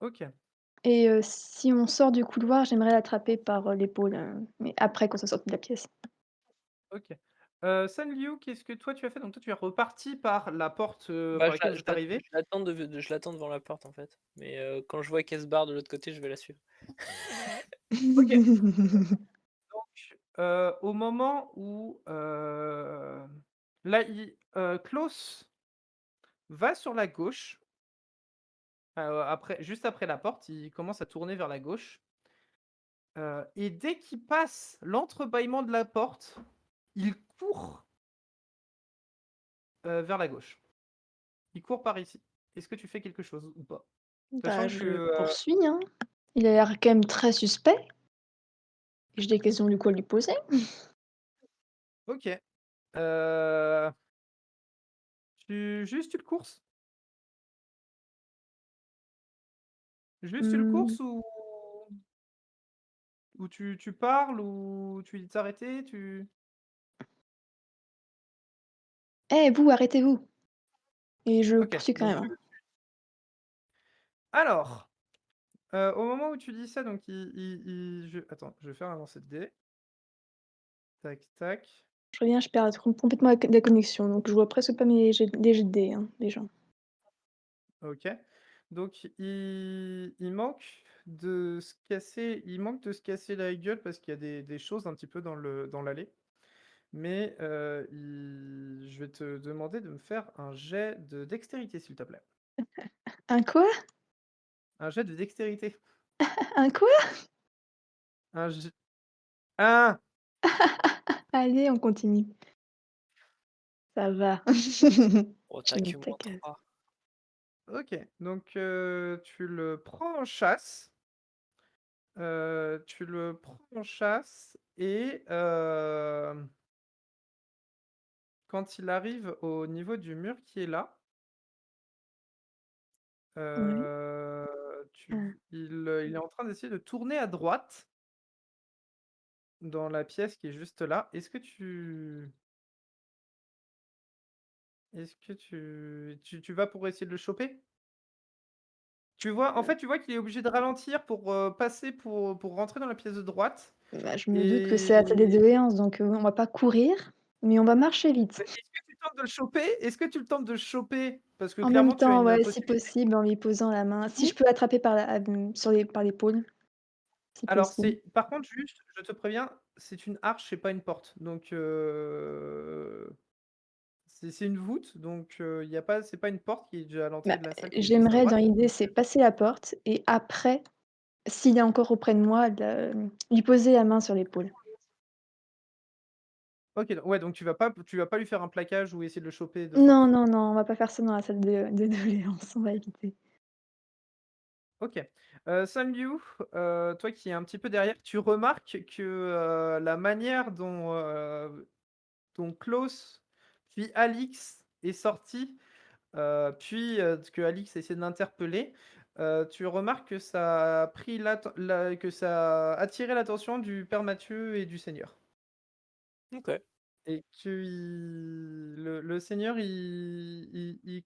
Ok, et si on sort du couloir, j'aimerais l'attraper par, l'épaule, mais après qu'on soit sorti de la pièce. ok. Sun Liu, qu'est-ce que toi tu as fait? Donc toi tu es reparti par la porte Bah, par laquelle vous êtes arrivé. je l'attends devant la porte en fait. Mais quand je vois qu'elle se barre de l'autre côté, je vais la suivre. Ok. Donc, au moment où là, Klaus va sur la gauche, juste après la porte, il commence à tourner vers la gauche. Et dès qu'il passe l'entrebâillement de la porte, il court vers la gauche. Il court par ici. Est-ce que tu fais quelque chose ou pas? Bah, Sachant je le que poursuis, hein. Il a l'air quand même très suspect et j'ai des questions du coup à lui poser. ok. Euh, tu le courses? Juste tu le Mmh. courses ou tu parles ou tu lui dis de s'arrêter, «Eh vous, arrêtez-vous!» et je le Ok, poursuis quand donc même, hein. alors, au moment où tu dis ça, donc attends, je vais faire un lancer de dés. Tac, tac. Je reviens, je perds complètement la connexion, donc je vois presque pas les jets de dés, hein, déjà. Ok. Donc il manque de se casser la gueule parce qu'il y a des choses un petit peu dans l'allée. Mais je vais te demander de me faire un jet de dextérité, s'il te plaît. Un quoi? Un jet de dextérité. Un quoi? Un jet... Ah! Allez, on continue. Ça va. Oh, J'ai t'as mis que ta moins case. 3. Ok, donc tu le prends en chasse. Tu le prends en chasse et quand il arrive au niveau du mur qui est là, Ouais. euh, Ah. il est en train d'essayer de tourner à droite dans la pièce qui est juste là. Est-ce que tu vas pour essayer de le choper? En fait, tu vois qu'il est obligé de ralentir pour passer pour rentrer dans la pièce de droite. Bah, je me doute que c'est à tête Et de Hans, donc on va pas courir, mais on va marcher vite. est-ce que tu tentes de le choper? Est-ce que tu le tentes de le choper? Parce que En même clairement, tu as temps, une ouais, si possibilité. possible, en lui posant la main. Si je peux l'attraper par l'épaule, si Alors, possible. par contre, juste, je te préviens, c'est une arche, c'est pas une porte. Donc, c'est une voûte. Donc, c'est pas une porte qui est déjà à l'entrée Bah, de la salle qui est juste à j'aimerais dans droite. l'idée, c'est passer la porte et après, s'il est encore auprès de moi, lui poser la main sur l'épaule. Ok, ouais, donc tu vas pas lui faire un plaquage ou essayer de le choper de Non, force. non, non, on va pas faire ça dans la salle de doléances, on va éviter. Ok. Sun Liu, toi qui es un petit peu derrière, tu remarques que la manière dont Klaus puis Alix est sorti, puis que Alix essaie de l'interpeller, tu remarques que ça a pris que ça a attiré l'attention du père Mathieu et du Seigneur. Ok. Et que le Seigneur, il il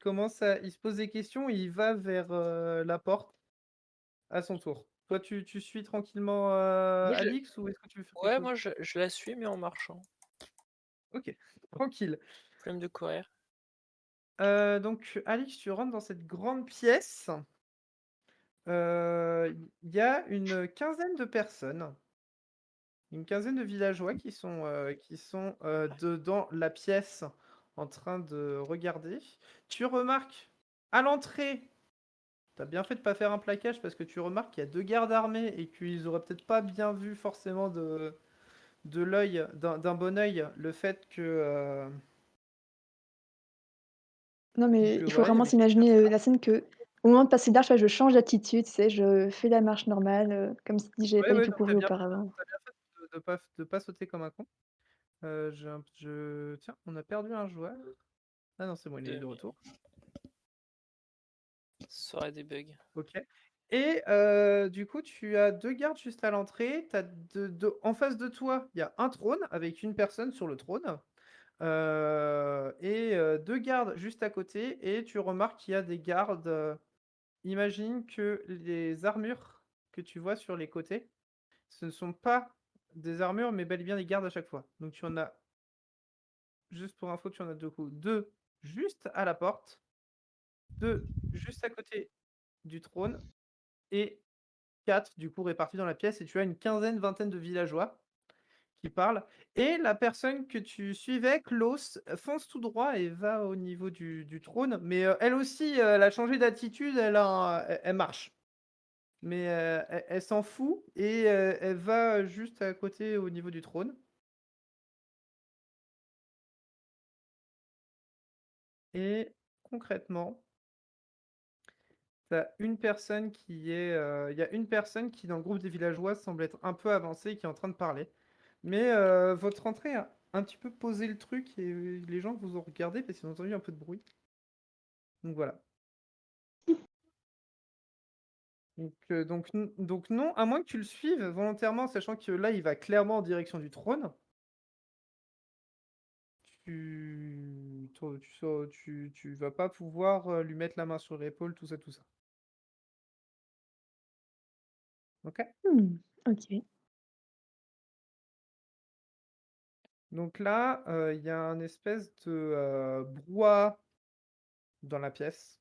se pose des questions et il va vers la porte à son tour. Toi, tu suis tranquillement Moi, Alix ou est-ce que tu veux faire quelque Ouais, chose? moi je la suis, mais en marchant. Ok, tranquille. Flemme de courir. Donc, Alix, tu rentres dans cette grande pièce. Il y a une quinzaine de personnes, une quinzaine de villageois qui sont dans la pièce en train de regarder. Tu remarques à l'entrée, t'as bien fait de pas faire un plaquage parce que tu remarques qu'il y a deux gardes armés et qu'ils auraient peut-être pas bien vu forcément de l'œil, d'un bon œil, le fait Non, mais que il faut voilà, il y vraiment avait quelqu'un. s'imaginer, la scène que au moment de passer l'arche, ouais, je change d'attitude, tu sais, je fais la marche normale, comme si j'avais Ouais, pas du ouais, tout donc couru auparavant. t'as bien fait de pas sauter comme un con. Tiens, on a perdu un joueur. Ah non, c'est bon, il est de retour. Ça aurait des bugs. Ok. Et du coup, tu as 2 gardes juste à l'entrée. T'as en face de toi, il y a un trône avec une personne sur le trône. Et 2 gardes juste à côté. Et tu remarques qu'il y a des gardes. Imagine que les armures que tu vois sur les côtés, ce ne sont pas des armures, mais bel et bien des gardes à chaque fois. Donc tu en as, juste pour info, tu en as 2 coups. 2 juste à la porte, 2 juste à côté du trône, et 4 du coup répartis dans la pièce. Et tu as une quinzaine, vingtaine de villageois qui parlent. Et la personne que tu suivais, Klaus, fonce tout droit et va au niveau du trône. Mais elle aussi, elle a changé d'attitude, elle marche. Mais elle s'en fout et elle va juste à côté au niveau du trône. Et concrètement, t'as une personne qui est, il y a une personne qui dans le groupe des villageois semble être un peu avancée et qui est en train de parler. Mais votre entrée a un petit peu posé le truc et les gens vous ont regardé parce qu'ils ont entendu un peu de bruit. Donc voilà. Donc non, à moins que tu le suives volontairement, sachant que là, il va clairement en direction du trône. Tu vas pas pouvoir lui mettre la main sur l'épaule, tout ça, tout ça. Ok? Ok. Donc là, il y a un espèce de brouhaha dans la pièce.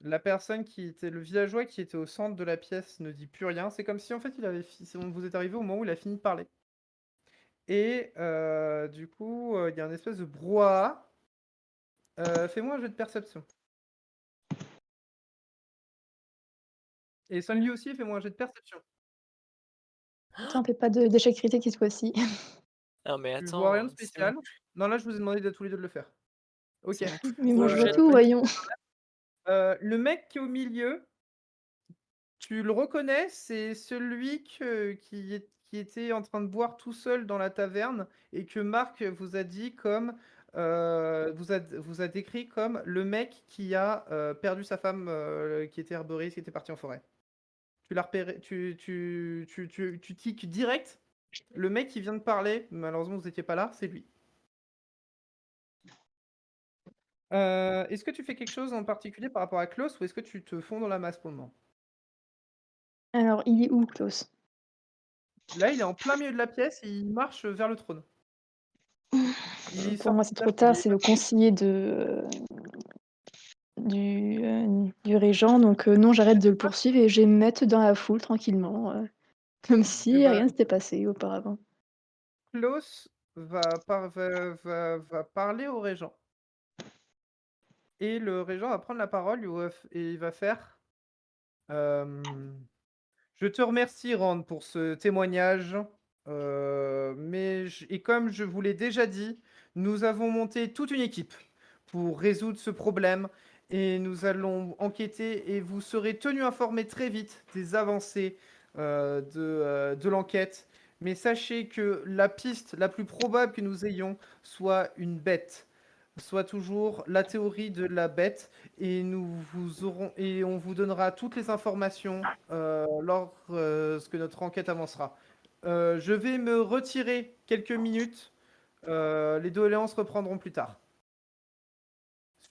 La personne qui était, le villageois qui était au centre de la pièce ne dit plus rien. C'est comme si en fait il avait, vous êtes arrivé au moment où il a fini de parler. Et du coup, il y a un espèce de brouhaha. Fais-moi un jeu de perception. Et Sunny aussi, fais-moi un jet de perception. Attends, fais pas d'échec critique cette fois-ci. Non, mais Tu vois rien attends, de spécial. Non, là, je vous ai demandé de tous les deux de le faire. Ok. c'est mon plus Mais moi, gros je vois jet. tout, voyons. Le mec qui est au milieu, tu le reconnais, c'est celui qui était en train de boire tout seul dans la taverne et que Marc vous a dit comme vous a décrit comme le mec qui a perdu sa femme qui était herboriste, qui était parti en forêt. Tu l'as repéré, tu tiques direct. Le mec qui vient de parler, malheureusement vous n'étiez pas là, c'est lui. Est-ce que tu fais quelque chose en particulier par rapport à Klaus ou est-ce que tu te fonds dans la masse pour le moment? Alors, il est où, Klaus? Là, il est en plein milieu de la pièce et il marche vers le trône. Il est Pour moi, sorti c'est de la trop foule, tard, il est c'est le conseiller du régent, donc non, j'arrête de le poursuivre et je vais me mettre dans la foule tranquillement, comme Eh si ben, rien ne s'était passé auparavant. Klaus va parler au régent. Et le régent va prendre la parole et il va faire Je te remercie, Rand, pour ce témoignage. Et comme je vous l'ai déjà dit, nous avons monté toute une équipe pour résoudre ce problème et nous allons enquêter et vous serez tenus informés très vite des avancées de l'enquête. Mais sachez que la piste la plus probable que nous ayons soit une bête, soit toujours la théorie de la bête et on vous donnera toutes les informations lorsque notre enquête avancera. Je vais me retirer quelques minutes. Les doléances reprendront plus tard.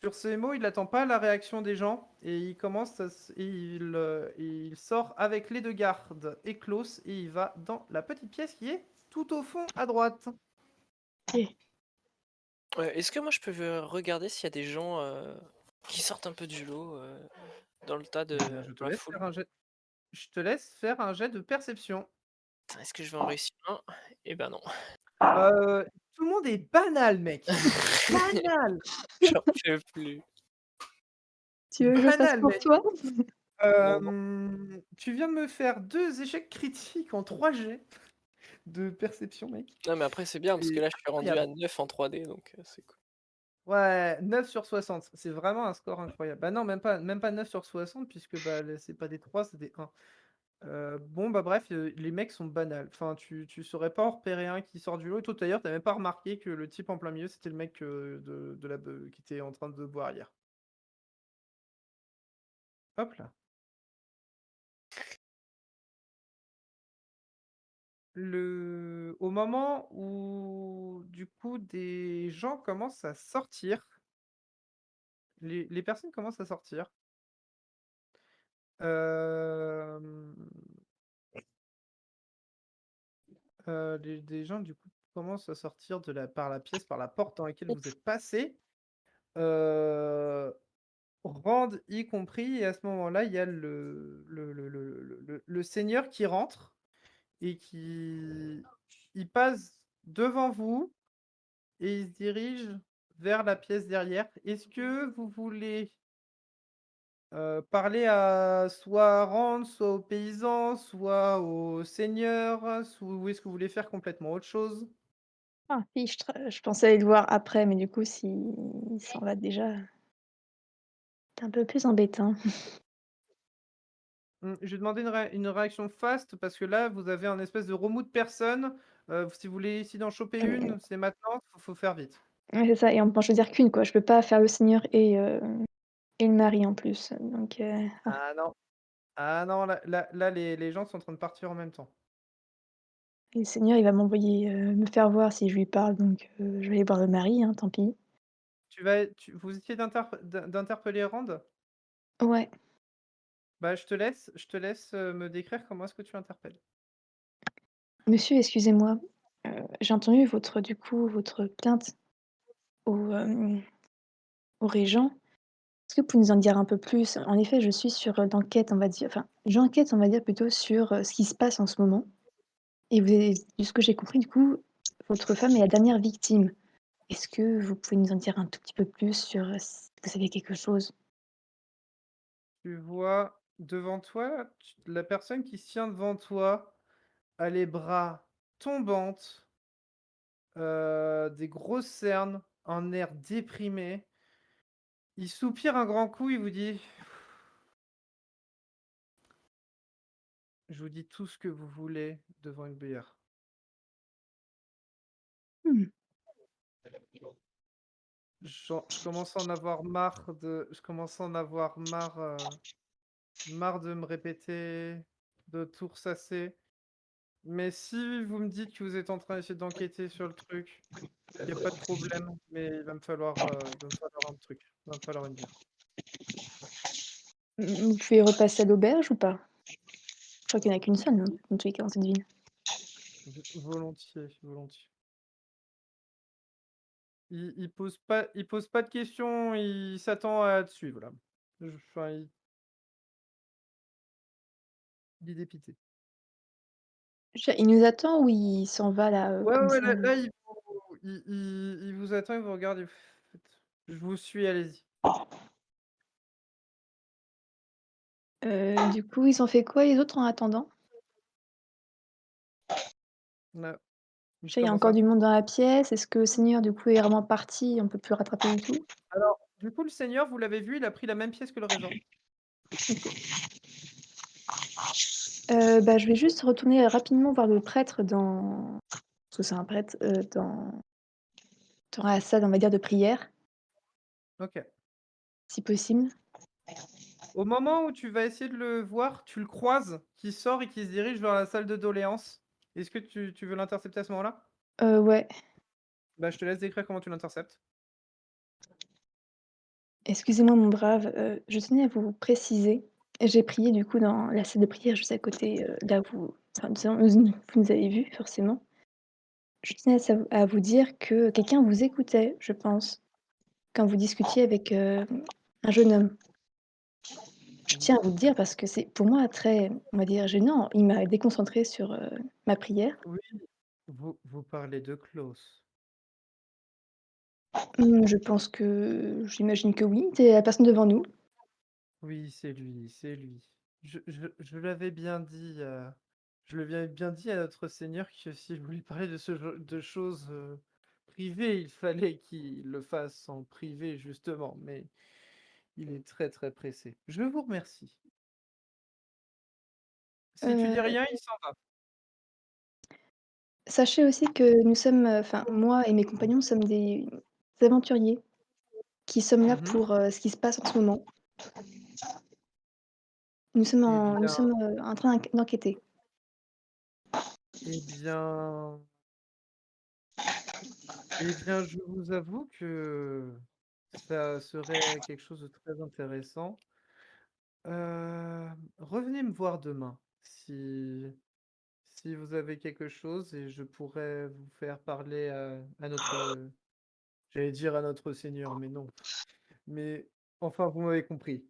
Sur ces mots, il n'attend pas la réaction des gens et il commence il sort avec les 2 gardes et Klaus et il va dans la petite pièce qui est tout au fond à droite. Est-ce que moi je peux regarder s'il y a des gens qui sortent un peu du lot dans le tas Eh de bien, dans la foule? Je te laisse faire un jet de perception. Putain, est-ce que je vais en réussir un? Eh ben non. Tout le monde est banal, mec. Banal. J'en peux plus. Tu veux que je le fasse Banal, pour mec. toi? Tu viens de me faire 2 échecs critiques en 3 jets de perception, mec. Non, mais après c'est bien parce que C'est là je suis rendu incroyable. à 9 en 3D donc c'est cool. Ouais, 9 sur 60, c'est vraiment un score incroyable. Bah non, même pas 9 sur 60 puisque bah, c'est pas des 3, c'est des 1. Bon, bah bref, les mecs sont banals. Enfin, tu saurais pas en repérer un qui sort du lot. Et toi, d'ailleurs, t'as même pas remarqué que le type en plein milieu, c'était le mec qui était en train de boire hier. Hop là. Au moment où, du coup, des gens commencent à sortir, les personnes commencent à sortir, euh, des gens, du coup, commencent à sortir par la pièce, par la porte dans laquelle vous êtes passé, euh, Rand y compris, et à ce moment-là, il y a le seigneur qui rentre et il passe devant vous et il se dirige vers la pièce derrière. Est-ce que vous voulez parler à soit Rand, soit aux paysans, soit au seigneur, ou est-ce que vous voulez faire complètement autre chose? Ah, je pensais aller le voir après, mais du coup, s'il s'en va déjà, c'est un peu plus embêtant. Je vais demander une réaction fast parce que là, vous avez un espèce de remous de personnes. Si vous voulez essayer d'en choper une, c'est maintenant, faut faire vite. Ouais, c'est ça, et on peut en choisir qu'une, quoi. Je peux pas faire le seigneur et le mari en plus. Donc, Ah non, ah non, là, les gens sont en train de partir en même temps. et le seigneur, il va m'envoyer me faire voir si je lui parle, donc je vais aller voir le mari, hein, tant pis. Vous essayez d'interpeller Rand? Ouais. Bah, je te laisse me décrire comment est-ce que tu interpelles. Monsieur, excusez-moi, j'ai entendu votre plainte au, au régent. Est-ce que vous pouvez nous en dire un peu plus? En effet, je suis sur, l'enquête, on va dire enfin, j'enquête, on va dire, plutôt sur, ce qui se passe en ce moment et de ce que j'ai compris, du coup, votre femme est la dernière victime. Est-ce que vous pouvez nous en dire un tout petit peu plus sur, si vous savez quelque chose? Tu vois devant toi, la personne qui se tient devant toi a les bras tombantes, des grosses cernes, un air déprimé. Il soupire un grand coup, il vous dit: Je vous dis tout ce que vous voulez devant une bière. Mmh. Je commence à en avoir marre marre de me répéter, de tout ressasser. Mais si vous me dites que vous êtes en train d'essayer d'enquêter sur le truc, il n'y a pas de problème, mais il va me falloir un truc. Il va me falloir une bière. Vous pouvez repasser à l'auberge ou pas? Je crois qu'il y en a qu'une seule, hein, dans tous les cas dans cette ville. Volontiers, volontiers. Il pose pas de questions, il s'attend à te suivre là. Enfin, il est dépité. Il nous attend ou il s'en va là, Ouais, comme ouais, ça? là, il vous attend, il vous regarde, je vous suis, allez-y. Du coup, ils ont fait quoi les autres en attendant? Là, Je sais, il y a comment encore ça? du monde dans la pièce. Est-ce que le seigneur, du coup, est vraiment parti? On peut plus le rattraper du tout? Alors, du coup, le seigneur, vous l'avez vu, il a pris la même pièce que le régent. Bah, je vais juste retourner rapidement voir le prêtre parce que c'est un prêtre, dans la salle, on va dire, de prière, Ok. si possible. Au moment où tu vas essayer de le voir, tu le croises, qui sort et qui se dirige vers la salle de doléances. Est-ce que tu veux l'intercepter à ce moment-là? Ouais. Bah, je te laisse décrire comment tu l'interceptes. Excusez-moi mon brave, je tenais à vous préciser, j'ai prié du coup dans la salle de prière juste à côté, là où enfin, vous nous avez vus forcément. Je tenais à vous dire que quelqu'un vous écoutait, je pense, quand vous discutiez avec, un jeune homme. Je tiens à vous le dire parce que c'est pour moi très, on va dire, gênant. Il m'a déconcentrée sur, ma prière. Oui, vous parlez de Klaus. Je pense que j'imagine que oui, c'est la personne devant nous. Oui, c'est lui, c'est lui. Je l'avais bien dit, je l'avais bien dit à notre Seigneur que s'il voulait parler de choses privées, il fallait qu'il le fasse en privé, justement, mais il est très très pressé. Je vous remercie. Si tu dis Heu, rien, il s'en va. Sachez aussi que nous sommes, enfin moi et mes compagnons sommes des aventuriers qui sommes là Mhm. pour, ce qui se passe en ce moment. Eh Nous bien, sommes, en train d'enquêter. Eh bien, je vous avoue que ça serait quelque chose de très intéressant. Revenez me voir demain si vous avez quelque chose et je pourrais vous faire parler à notre, j'allais dire à notre Seigneur, mais non. Mais enfin, vous m'avez compris.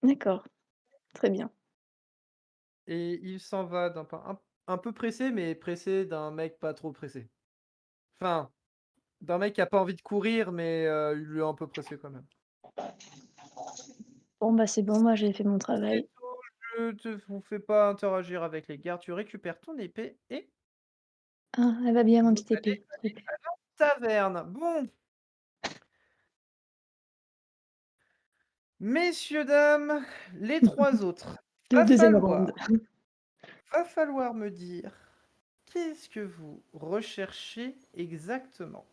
D'accord, très bien. Et il s'en va un peu pressé, mais pressé d'un mec pas trop pressé. Enfin, d'un mec qui a pas envie de courir, mais il est un peu pressé quand même. Bon, bah c'est bon, moi j'ai fait mon travail. C'est tout, je te vous fais pas interagir avec les gardes, tu récupères ton épée et Ah, elle va bien, ma vous petite allez épée. aller à la taverne. Bon, messieurs, dames, les 3 autres, Le va deuxième round. falloir me dire qu'est-ce que vous recherchez exactement?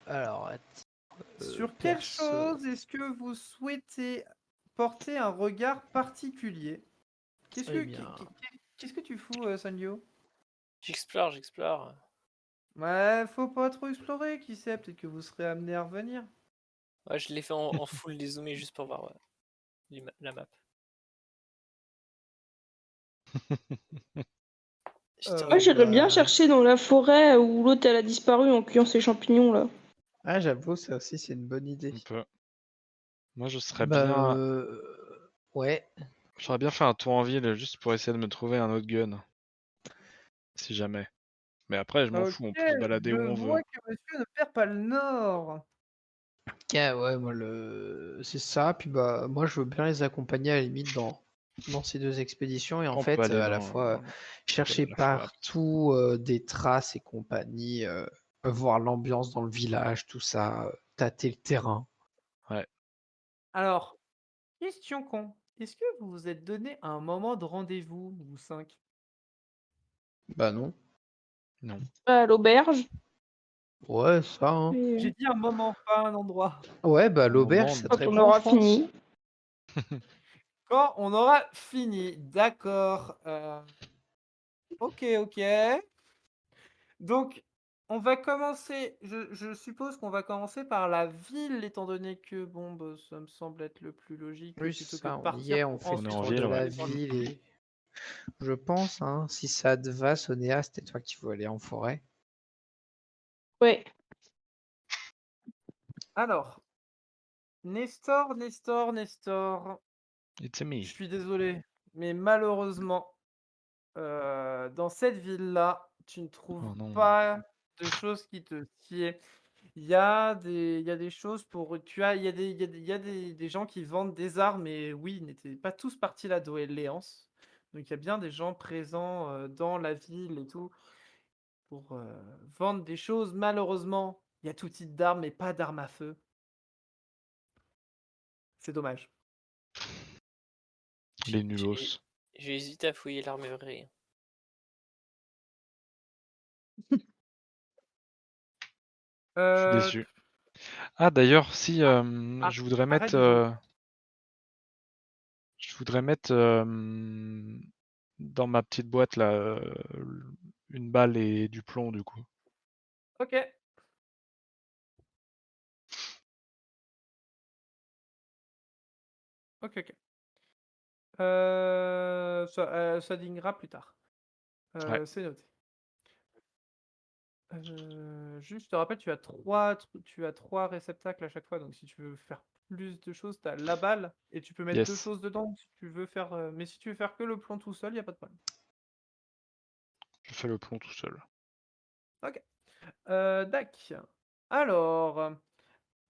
Alors, Sur quelle perso. chose est-ce que vous souhaitez porter un regard particulier? Qu'est-ce Eh que bien, qu'est-ce que tu fous, Sanyo? J'explore. Ouais, faut pas trop explorer, qui sait, peut-être que vous serez amené à revenir. Ouais, je l'ai fait en full dézoomé juste pour voir la map. J'étais Moi, j'irais bien bah, chercher dans la forêt où l'autre elle a disparu en cueillant ses champignons là. ah, j'avoue, ça aussi, c'est une bonne idée. On peut. Moi, je serais Bah, bien. ouais. J'aurais bien fait un tour en ville juste pour essayer de me trouver un autre gun. Si jamais. Mais après, je m'en OK, fous, on peut se balader je où on veut. vois que monsieur ne perd pas le nord. Ok, ouais, moi, c'est ça. Puis, bah, moi, je veux bien les accompagner à la limite dans ces 2 expéditions. Et en On peut fait, aller à la dans fois, chercher la forêt. partout des traces et compagnie, voir l'ambiance dans le village, tout ça, tâter le terrain. Ouais. Alors, question con, est-ce que vous vous êtes donné un moment de rendez-vous, vous 5? Bah, non. Non. À l'auberge. Ouais, ça, hein. Et, J'ai dit un moment, pas un endroit. Ouais, bah, Un l'auberge, moment, ça te quand on répond, aura je pense. fini. Quand on aura fini, d'accord. OK, OK. Donc, on va commencer, je suppose qu'on va commencer par la ville, étant donné que, bon, bah, ça me semble être le plus logique, Oui, c'est plutôt que de ça, on y partir est, on pour fait le On est ensuite en tour de ville, ouais. la retourner dans le ville et je pense, hein, si ça te va, Sonéa, c'était toi qui veux aller en forêt. Ouais. Alors, Nestor, It's a je me. suis désolé, mais malheureusement, dans cette ville-là, tu ne trouves Oh non. pas de choses qui te sied. Il y a des choses pour. Il y a des gens qui vendent des armes, et oui, ils n'étaient pas tous partis là d'Orléans. Donc il y a bien des gens présents dans la ville et tout pour vendre des choses. Malheureusement, il y a tout type d'armes, mais pas d'armes à feu. C'est dommage. Les J'ai nulos. j'ai hésité à fouiller l'armurerie. Je suis Euh, déçu. Ah, d'ailleurs, si arrête, arrête de je voudrais mettre dans ma petite boîte là une balle et du plomb du coup. Ok. Ok, ok. Ça dînera plus tard. Ouais. C'est noté. Juste, je te rappelle, tu as trois réceptacles à chaque fois, donc si tu veux faire plus de choses, tu as la balle et tu peux mettre 2 Yes. choses dedans si tu veux faire, mais si tu veux faire que le plomb tout seul, il y a pas de problème. Je fais le plomb tout seul. OK. Dac. Alors,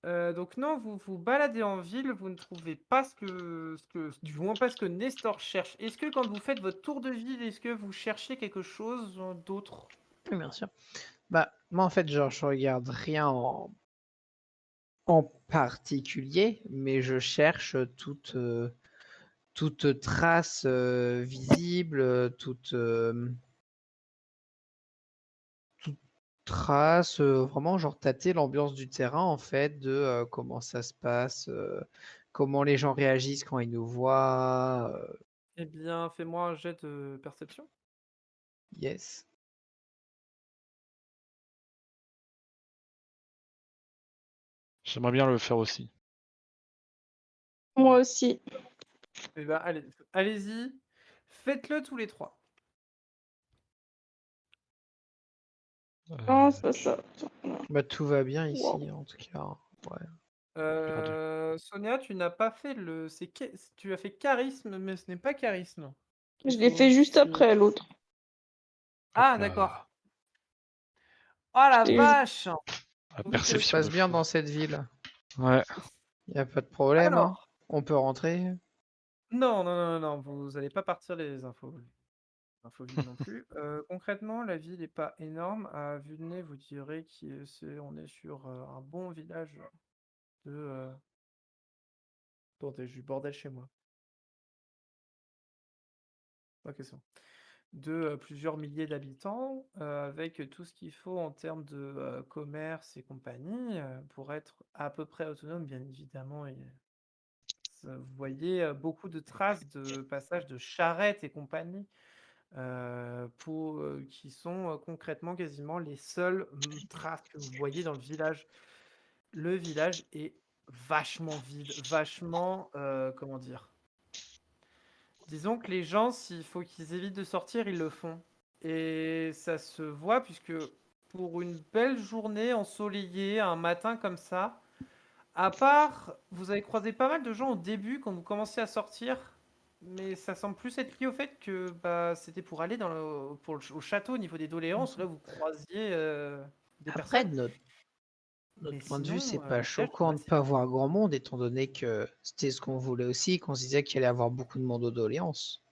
donc non, vous vous baladez en ville, vous ne trouvez pas du moins pas ce que Nestor cherche. Est-ce que quand vous faites votre tour de ville, est-ce que vous cherchez quelque chose, d'autre? Oui, bien sûr. Bah, moi, en fait, genre, je regarde rien en particulier, mais je cherche toute trace visible, toute trace, vraiment, genre, tâter l'ambiance du terrain, en fait, de comment ça se passe, comment les gens réagissent quand ils nous voient. Eh bien, fais-moi un jet de perception. Yes. J'aimerais bien le faire aussi. Moi aussi. Eh ben, allez-y. Faites-le tous les 3. Non, c'est pas ça. Bah, tout va bien Wow. ici, en tout cas. Ouais. Perdu. Sonia, tu n'as pas fait tu as fait charisme, mais ce n'est pas charisme. Je Il l'ai faut fait juste aussi- après l'autre. Ah, Hop là. d'accord. Oh la J'étais- vache! La Ok, Tout se perception passe de bien fou. dans cette ville. Ouais. Y a pas de problème, hein. Alors, On peut rentrer. non, non, non, non, vous n'allez pas partir les infos vides non plus. Concrètement, la ville n'est pas énorme. À vue de nez, vous direz qu'on est sur un bon village de. Attendez, j'ai du bordel chez moi. Pas question. De plusieurs milliers d'habitants, avec tout ce qu'il faut en termes de commerce et compagnie, pour être à peu près autonome, bien évidemment. Et, vous voyez beaucoup de traces de passage de charrettes et compagnie, qui sont concrètement quasiment les seules traces que vous voyez dans le village. Le village est vachement vide, vachement, comment dire? Disons que les gens, s'il faut qu'ils évitent de sortir, ils le font. Et ça se voit puisque pour une belle journée ensoleillée, un matin comme ça, à part, vous avez croisé pas mal de gens au début quand vous commenciez à sortir, mais ça semble plus être lié au fait que bah, c'était pour aller au château au niveau des doléances. Là, vous croisiez des Après, personnes. de Mais notre point de vue, c'est sinon, pas le village choquant semble de assez pas vide. voir grand monde, étant donné que c'était ce qu'on voulait aussi, qu'on se disait qu'il allait y avoir beaucoup de monde aux doléances.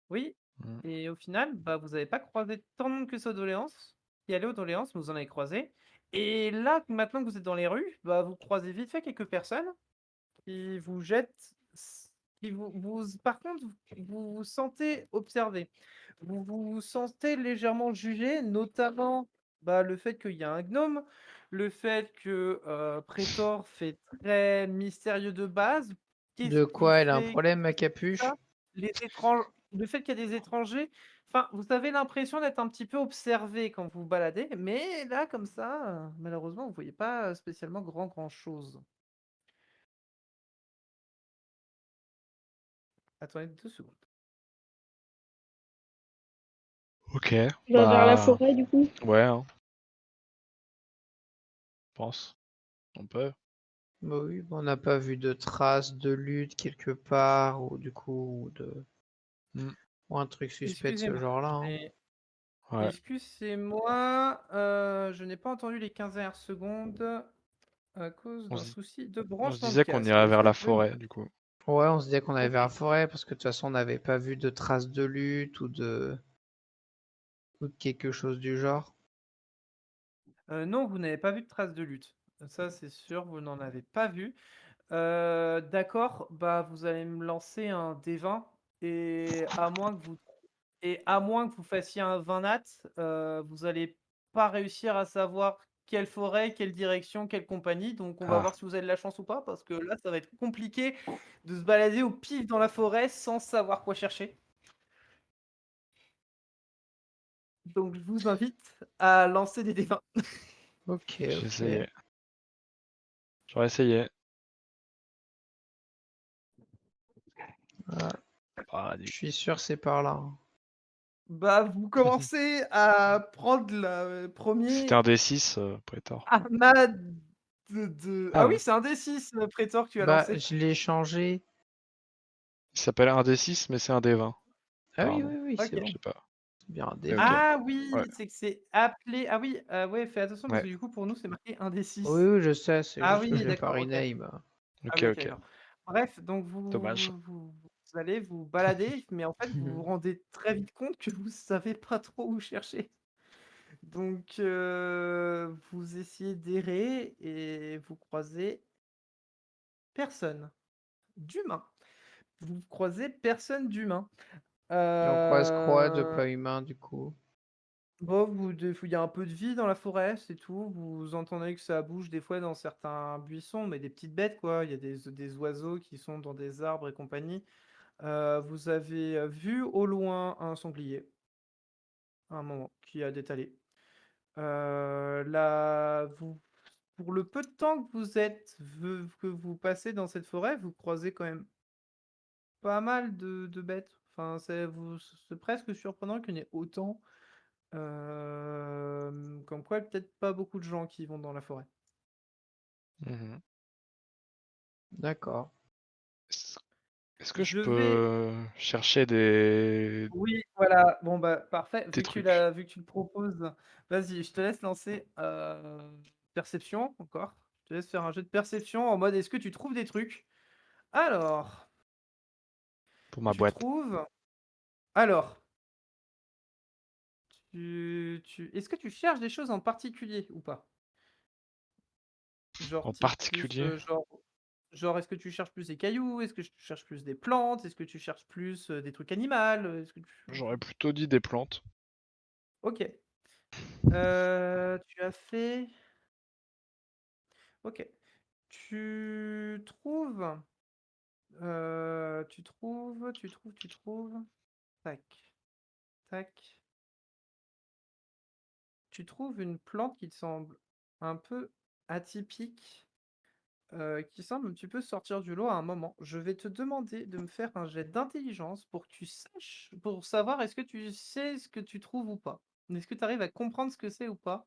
Oui, Mm. et au final, bah, vous n'avez pas croisé tant de monde que ça aux doléances, qui allait aux doléances, mais vous en avez croisé. Et là, maintenant que vous êtes dans les rues, bah, vous croisez vite fait quelques personnes qui vous jettent, par contre, vous vous sentez observé. Vous vous sentez légèrement jugé, notamment bah, le fait qu'il y a un gnome, le fait que Prétor fait très mystérieux de base. Qu'est-ce De qui quoi elle a un fait problème, ma que capuche? ça? Le fait qu'il y a des étrangers, enfin, vous avez l'impression d'être un petit peu observé quand vous vous baladez, mais là, comme ça, malheureusement, vous voyez pas spécialement grand chose. Attendez 2 secondes. Ok. On va vers la Bah. forêt, du coup. Ouais, hein, je pense. On peut. Bah oui, on n'a pas vu de traces de lutte quelque part, ou du coup, Mm. ou un truc suspect de ce Excusez-moi, genre-là, hein. mais Ouais. excusez-moi, je n'ai pas entendu les 15 dernières secondes à cause On d'un se, souci de on se branchement de disait qu'on casque. irait Est-ce vers que la vous pouvez me forêt, du coup. Ouais, on se disait qu'on allait Ok. vers la forêt, parce que de toute façon, on n'avait pas vu de traces de lutte ou de quelque chose du genre. Non, vous n'avez pas vu de traces de lutte. Ça, c'est sûr, vous n'en avez pas vu. D'accord, bah vous allez me lancer un D20 et à moins que vous fassiez un 20 nat, vous allez pas réussir à savoir quelle forêt, quelle direction, quelle compagnie. Donc on va Ah. voir si vous avez de la chance ou pas, parce que là, ça va être compliqué de se balader au pif dans la forêt sans savoir quoi chercher. Donc je vous invite à lancer des D20. Ok, J'ai ok. essayé. J'aurais essayé. Ah, Ah, je suis sûr c'est par là, hein. Bah, vous commencez à prendre le C'était premier un D6, Prétor. amas Ah Ah oui, oui. c'est un D6, Prétor, que tu as Bah, lancé. je l'ai changé. Il s'appelle un D6, mais c'est un D20, Ah oui, apparemment. oui, oui, c'est Ok. Je bon. sais pas. C'est bien un Mais ok. D20. Ah oui, Ouais. c'est que c'est appelé. Ah oui, ouais, fais attention parce Ouais. que du coup, pour nous, c'est marqué un Oui, D6. oui, je sais, c'est Ah juste que oui, je l'ai pas d'accord, ok. rename. Ah Ok, oui, ok, ok. d'accord. Bref, donc Dommage. vous allez vous balader, mais en fait, vous vous rendez très vite compte que vous savez pas trop où chercher. Donc, vous essayez d'errer et vous croisez personne d'humain. Vous croisez personne d'humain. Et on croise quoi de Euh, pas humain, du coup? Bon, il y a un peu de vie dans la forêt, c'est tout. Vous entendez que ça bouge des fois dans certains buissons, mais des petites bêtes, quoi. Il y a des oiseaux qui sont dans des arbres et compagnie. Vous avez vu au loin un sanglier, à un moment, qui a détalé. Pour le peu de temps que vous passez dans cette forêt, vous croisez quand même pas mal de bêtes. Enfin, c'est presque surprenant qu'il y en ait autant. Comme quoi, peut-être pas beaucoup de gens qui vont dans la forêt. Mhm. D'accord. Est-ce que je Je vais. peux chercher des Oui, voilà. Bon, bah, parfait. trucs? Vu que tu le proposes, vas-y, je te laisse lancer perception encore. Je te laisse faire un jeu de perception en mode est-ce que tu trouves des trucs? Alors, Pour ma tu boîte. trouves. Alors, est-ce que tu cherches des choses en particulier ou pas? Genre, En type plus, particulier? genre, est-ce que tu cherches plus des cailloux? Est-ce que tu cherches plus des plantes? Est-ce que tu cherches plus des trucs animaux? Est-ce que J'aurais plutôt dit des plantes. Ok. Tu as fait. Ok. Tu trouves. Tu trouves. Tac. Tac. Tu trouves une plante qui te semble un peu atypique, qui semble un petit peu sortir du lot à un moment. Je vais te demander de me faire un jet d'intelligence pour que tu saches, pour savoir est-ce que tu sais ce que tu trouves ou pas. Est-ce que tu arrives à comprendre ce que c'est ou pas?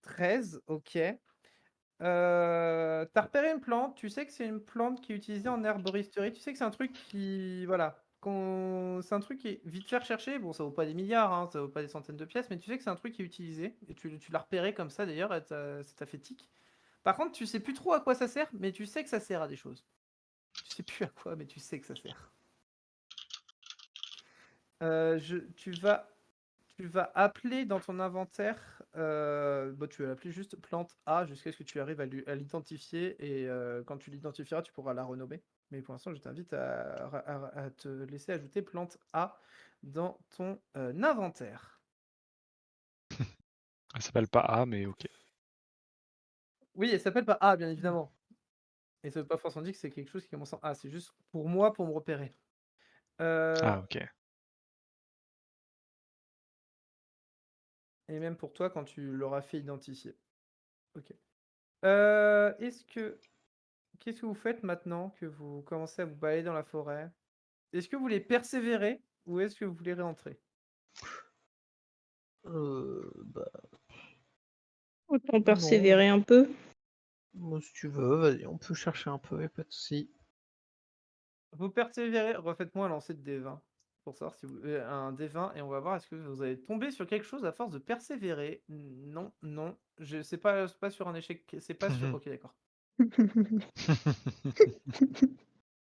13, ok. T'as repéré une plante, tu sais que c'est une plante qui est utilisée en herboristerie, tu sais que c'est un truc qui, voilà, c'est un truc qui est vite fait recherché, bon ça vaut pas des milliards, hein, ça vaut pas des centaines de pièces, mais tu sais que c'est un truc qui est utilisé, et tu l'as repéré comme ça d'ailleurs, et ça t'a fait tic. Par contre, tu sais plus trop à quoi ça sert, mais tu sais que ça sert à des choses. Tu sais plus à quoi, mais tu sais que ça sert. Tu vas appeler dans ton inventaire, tu vas l'appeler juste plante A jusqu'à ce que tu arrives à l'identifier et quand tu l'identifieras, tu pourras la renommer. Mais pour l'instant, je t'invite à te laisser ajouter plante A dans ton inventaire. Elle s'appelle pas A, mais ok. Oui, elle s'appelle pas A, bien évidemment. Et ça veut pas forcément dire que c'est quelque chose qui commence en A, c'est juste pour moi, pour me repérer. Euh, Ah, ok. et même pour toi quand tu l'auras fait identifier. Ok. Qu'est-ce que vous faites maintenant que vous commencez à vous balader dans la forêt? Est-ce que vous voulez persévérer ou est-ce que vous voulez réentrer? Bah, Autant non, persévérer un peu. moi, si tu veux, vas-y, on peut chercher un peu, y a pas de souci. Vous persévérez, refaites-moi un lancer de D20 pour savoir si vous un D20 et on va voir est-ce que vous allez tomber sur quelque chose à force de persévérer. Non, non, c'est pas sur un échec, c'est pas sur. Ok, d'accord.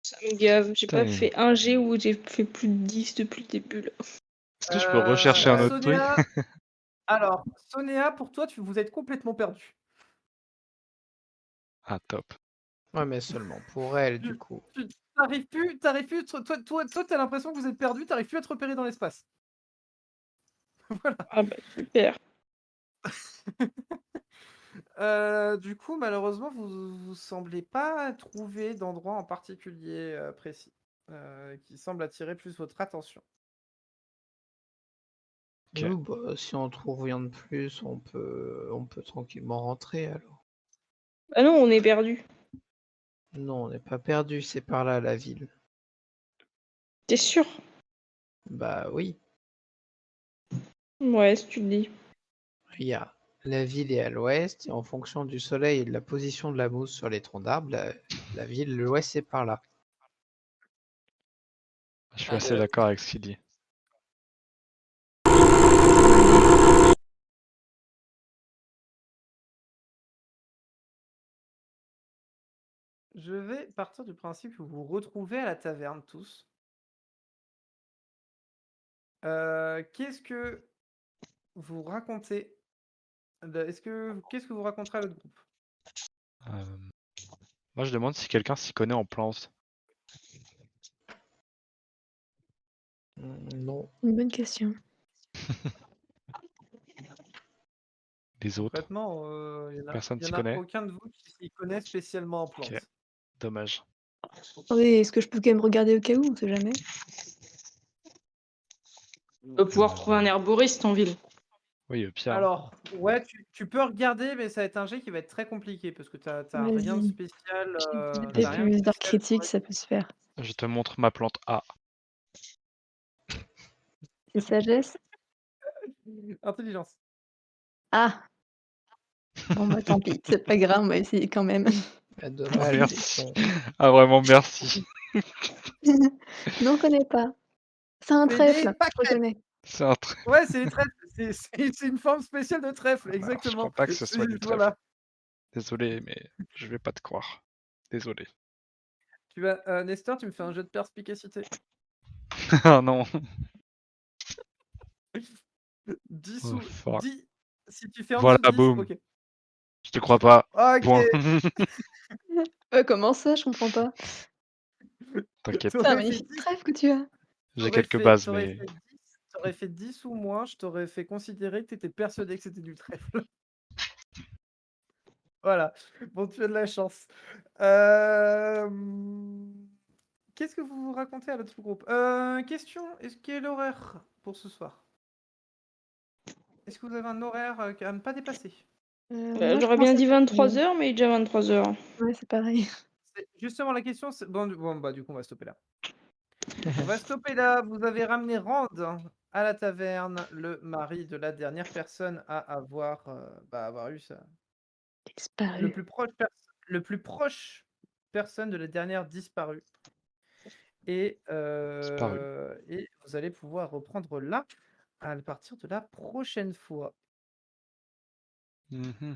Ça me gave. J'ai pas Putain. fait un G où j'ai fait plus de 10 depuis le début là. Est-ce que je peux rechercher un autre truc? Sonia, alors Sonia, pour toi, vous êtes complètement perdu. Ah, top. Ouais, mais seulement pour elle, du coup. T'arrives plus, toi, t'as l'impression que vous êtes perdu, t'arrives plus à te repérer dans l'espace. Voilà. Ah bah super. Du coup, malheureusement, vous semblez pas trouver d'endroit en particulier précis qui semble attirer plus votre attention. Ok. Bah, si on trouve rien de plus, on peut tranquillement rentrer alors. Ah non, on est perdu. Non, on n'est pas perdu, c'est par là la ville. T'es sûr? Bah oui, Ouais, si tu le dis. regarde. La ville est à l'ouest, et en fonction du soleil et de la position de la mousse sur les troncs d'arbres, la ville, l'ouest, c'est par là. Je suis assez d'accord avec ce qu'il dit. Je vais partir du principe que vous vous retrouvez à la taverne tous. Qu'est-ce que vous racontez? Qu'est-ce que vous raconterez à l'autre groupe? Euh, Moi, je demande si quelqu'un s'y connaît en plantes. Non. Une bonne question. Les autres, Concrètement, personne il y s'y en a connaît? aucun de vous qui s'y connaît spécialement en Ok, plantes. dommage. Attendez, est-ce que je peux quand même regarder au cas où? On sait jamais. On va pouvoir trouver un herboriste en ville. Oui, au pire. Alors, ouais, tu peux regarder, mais ça va être un jet qui va être très compliqué parce que t'as rien de Vas-y. spécial. J'ai T'as rien de plus d'art spécial. critique, ça peut se faire. Je te montre ma plante A. C'est sagesse? Intelligence. Ah! Bon, bah tant pis, c'est pas grave, on va essayer quand même. Ah, dommage, t'es Merci. con. Ah, vraiment, merci. Non, on connaît pas. C'est un C'est trèfle, des je reconnais. C'est un truc. Ouais, c'est les trèfles. C'est une forme spéciale de trèfle, Alors, je exactement. crois pas que ce soit du trèfle. Voilà. Désolé, mais je vais pas te croire. Désolé. Tu vas, Nestor, tu me fais un jeu de perspicacité. Ah non. 10 Oh, ou fuck. 10. Si tu fais en Voilà, dessous de 10, boum. ok. Je te crois pas. Ok. Point. Comment ça? Je comprends pas. T'inquiète. C'est un T'aurais fait magnifique 10. trèfle que tu as. J'ai quelques bases, mais. T'aurais fait 10 ou moins, je t'aurais fait considérer que t'étais persuadé que c'était du trèfle. Voilà. Bon, tu as de la chance. Qu'est-ce que vous vous racontez à l'autre groupe? Question, quel est l'horaire pour ce soir? Est-ce que vous avez un horaire à ne pas dépasser? Moi, je J'aurais bien pense dit à 23h, mais il est déjà 23h. Ouais, c'est pareil. Justement, la question, c'est... Bon, bah, du coup, on va stopper là. On va stopper là. Vous avez ramené Rand à la taverne, le mari de la dernière personne à avoir eu ça. Disparu. Le plus proche personne de la dernière disparue. Et vous allez pouvoir reprendre là à partir de la prochaine fois. Mhm.